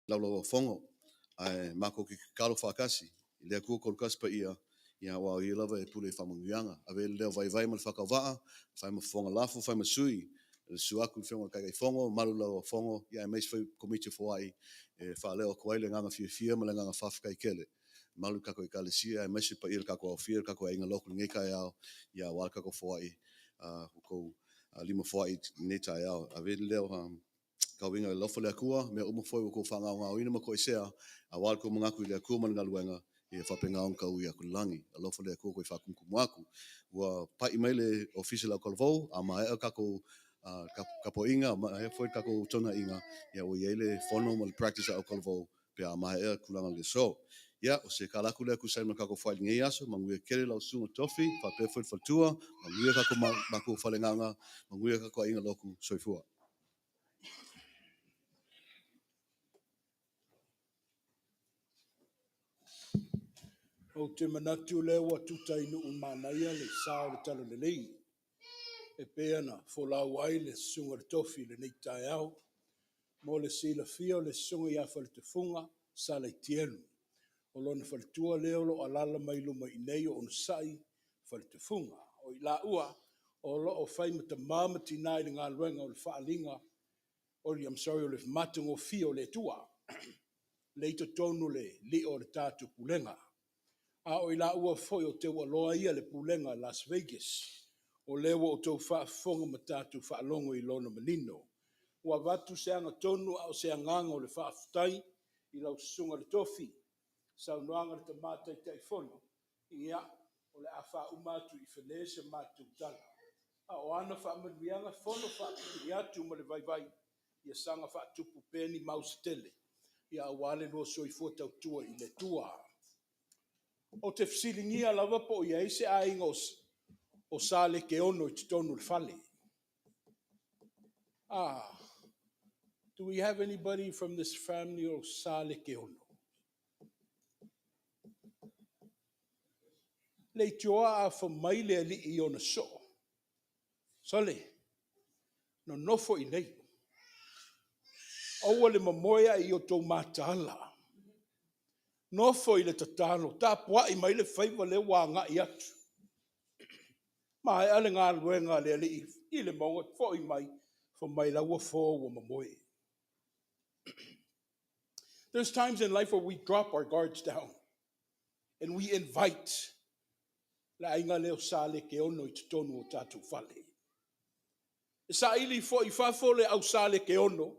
laulau fongo ai mako ki kalo fakasi le ku kol kas pa ia wa ia lava e pule famangianga ave le vai mal fakava fai ma fonga lafu fai ma sui le suaku fonga kai fongo malu lau fongo ia mais foi komite foi e fa leo ko ile nganga fia ma nganga faf kai kele malu kako i kalesia mais pa il kako ofir kako inga lokul ngai kai ia wa kako foi ko lima foi neta ia ave leo ka winga lo fo le kua me o foi ko fanga nga ina mo ko sea a wal ko mga ku le ku man ngaluenga e fa penga on ka uia ku langi a lo fo le ku ko fa ku aku wa pa email official ko vo ama e ka ko ka po inga ma e foi ka ko tona inga ya o yele fono mal practice a ko vo pe ama e ku langa le so ya o se kala ku le ku sai ma ka ko fa ngi aso mangu kele la su tofi fa pe foi fa tua mangu ka ko ma ku fa le nganga mangu ka ko inga loku soifua. O te manatu leo wa tuta inu umanaia le sao le talo le lei. E peana Felaugaiga le sunga le tofi le nei tai au. Mo le sila fia le sunga ia Faletufuga Salatielu. O lona faletua leo lo alala mai luma inei o Onosa'i Faletufuga. O i la ua o lo o fai mata mama tina i ngā luenga o le whaalinga. O le matungo fia o le tua. Le ito tonu le li o le tātu Pulega. A o ila ua foi o te waloa ia le Pulega Las Vegas. O lewa o tau whaafonga matatu whaalongo i lona manino. Ua watu seanga tonu a o seanganga o le whaafutai i lau sunga le tofi. Saunoanga le tamata i taifono. Ia o le a whaumatu i whenese matu tala. A o ana whaamanuianga fono whaapiti atu ma le vai. Ia sanga whaatupu peni mausitele. Ia awale no soifua tau tua i le tua. O te fsilingia lava po ia ise ainga o Salatielu i te tonu le fale. Do we have anybody from this family o Salatielu? Le tioa a whamai le ali i ona so. Sole, no nofo i nei. Aua le mamoia i o tau mātala. Nofo i le tatalo, tā pua i mai le whaiva le wanga i atu. Ma e ale ngā luenga le ali i le maunga fo i mai, fo mai la ua fo wa mamoe. There's times in life where we drop our guards down and we invite la inga leo Salatielu i te tonu o tātou whale. Sa ili fo i whafo le au Salatielu,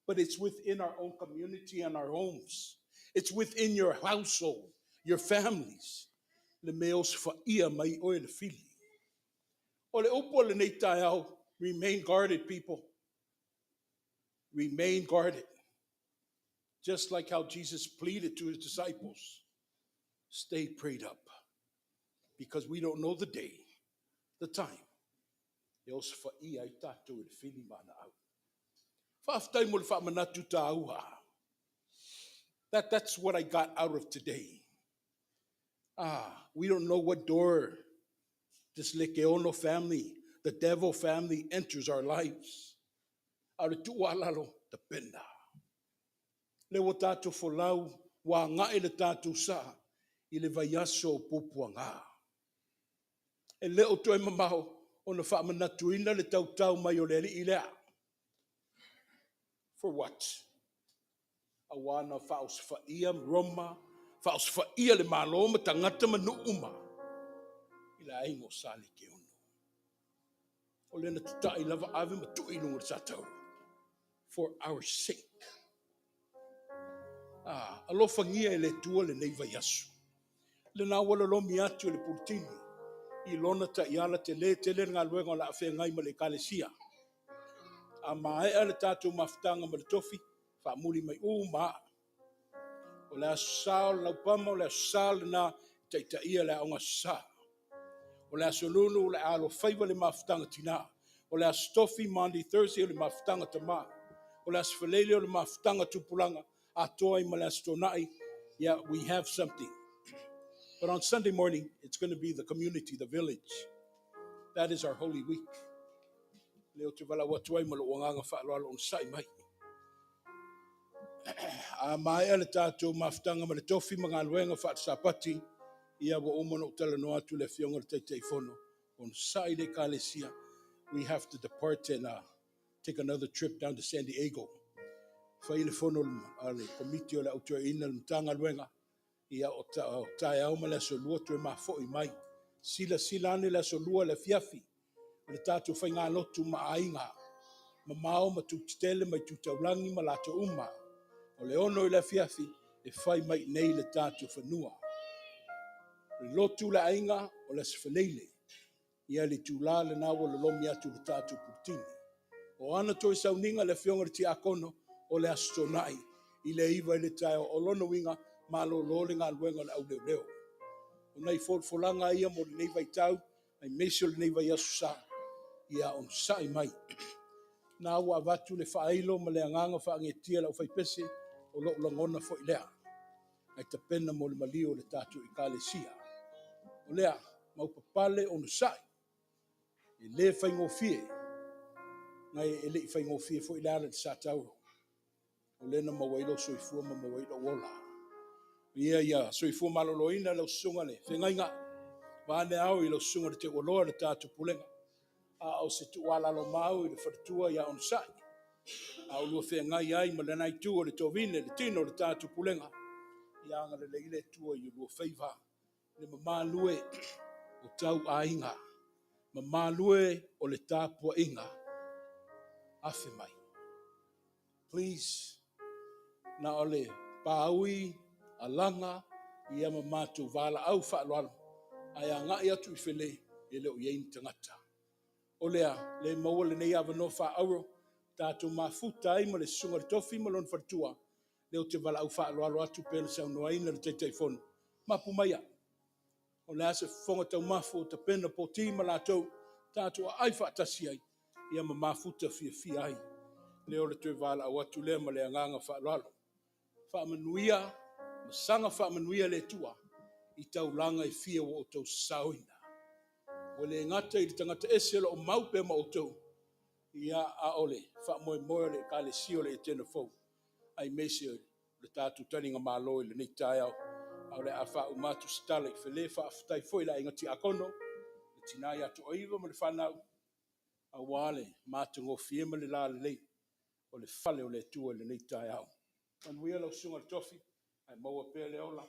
but it's within our own community and our homes. It's within your household, your families. Le meos fa ia mai oe le fili. O le upo le nei tai au, remain guarded, people. Remain guarded. Just like how Jesus pleaded to his disciples. Stay prayed up. Because we don't know the day, the time. Eos fa ia i tātou le fili mana au. Whaaftai mo le whaamanatu tā ua. That's what I got out of today. We don't know what door this Lekeono family, the devil family, enters our lives. Aure tua lalo te pena. Le wa tātou folau, wa ngai le tātou sa, i le vaiaso pupuanga. E leo toi mamao, o na whaamanatuina le tautau mai o le ali ilea. For what? Awana faus faia Roma, faus faia le maloma tangata manuuma. Ila aingo Salatielu. O lena tutai lava ave matui lunga satau. For our sake. Alofangia e le tua le nei vaiasu. Le na wala lomi atu le pultini. I lona ta iala te le ngā luenga la awhia ngai ma le kalesia. A mae ale tātou mafutanga ma le tofi. Whaamuli mai maa. O le asal lau pama, o le asal na taita ia le aonga sa. O le asolunu, o le alo whaiva le mafutanga tina. O le astofi Monday, Thursday, o le mafutanga tama. O le asfalele, o le mafutanga tupulanga. A toi ma le astonai. Yeah, we have something. But on Sunday morning, it's going to be the community, the village. That is our Holy Week. Leo te wala watuai ma lo wanganga whaalwala on sai mai. mai ale tātou mafutanga ma le tofi ma ngā luenga whaatasapati ia wa omono tala no atu le fionga le teitei fono. On Saturday Kalesia, we have to depart and take another trip down to San Diego. Whai le fono ale komiti o le autua ina le mtanga luenga ia o tae au ma le so lua tue mafo I mai. Sila ane le so lua le fiafi. Le tātou whai ngā lotu ma ainga. Ma mao ma tutitele mai tutaulangi ma lato uma. O le ono I le fiafi e whai mai nei le tātou whanua. Le lotu le ainga o le sefeleile. Ia le tūlā le nawa le lomi atu le tātou putini. O ana toi sauninga le fionga le ti akono o le astonai. I le iwa I le tae o lono winga ma lo le ngā luenga le au leo leo. O nei folanga ia mo le nei vai tau, ai mesio le nei vai asu sa. Ia on sai mai. Na ua watu le whaeilo ma le anganga whaangetia la ufai pese o lo langona fo I lea. Ai ta pena mo le malio le tātou I Kalesia. O lea, maupapale o nusai. E le whaingofie. Ngai e le whaingofie fo I lea le sātauro. O lena mawailo soifua ma mawailo wola. Ia, soifua maloloina le usunga le. Whengainga, vane au I le usunga le te waloa le tātou pulenga. A o se tu wala lo mau I le wharatua ia on sai. A o lua whengai ai ma le nai tua le tovine le tino le tātou pulenga. Ia anga le leile tua I lua whaiva. Le mamalue o tau a inga. Mamalue o le tāpua inga. Afe mai. Please, na ole paui, alanga, ia mamatu vala au whaaloalo. Ai a ngai atu I whele, e leo iein tangata. O lea, le maua le nei awa no wha auro, tātou mafuta ai ma le sunga le tofi ma lon whartua, leo te vala au whaaloalo atu pēna sau noa ina le teitei fono. Mapu maia. O le ase whonga tau mafu o ta pēna po ti ma lātou, tātou a ai whaatasi ai, ia ma mafuta fia ai. Leo le tue vala au atu lea ma le anganga whaaloalo. Whaamanuia, ma sanga whaamanuia le tua, I tau langa I fia o tau sauina. O le ngata I le tangata eselo o maupe ma o tau, ia a ole, whaamoe moe le Kalesia o le Etena Fou. Ai mese le tātou taninga mālo I le nei tai au, au le a wha umatu stale I whele wha aftai foi la ingati akono, le tinai atu oiva ma le whanau, a wale mātungo fiema le la le lei, o le whale o le tua le nei tai au. Manuia lau sunga le tofi, ai maua pēr le ola.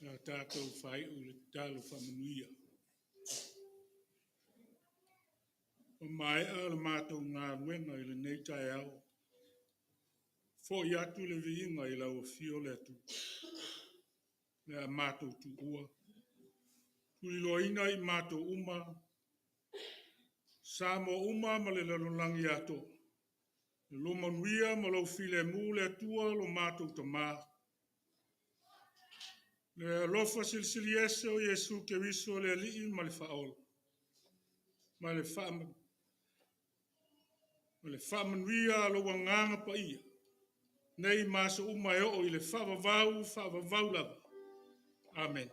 a tātou whai o le tālo whamanuia. O mai a le mātou ngā ruenga I le nei tai au. Fo I atu le viinga I lau fio le atu. Le a mātou tu ua. Tuli loina I mātou uma. Samo uma ma le lalolangi ato. Le lo manuia ma lau file mu le atua lo mātou tamā. Le lofa silsili ese o Yesu ke viso le alii ma le whaola. Ma le whaamanuia lo wanganga pa ia. Nei maso uma e o I le whaavavau lava. Amen.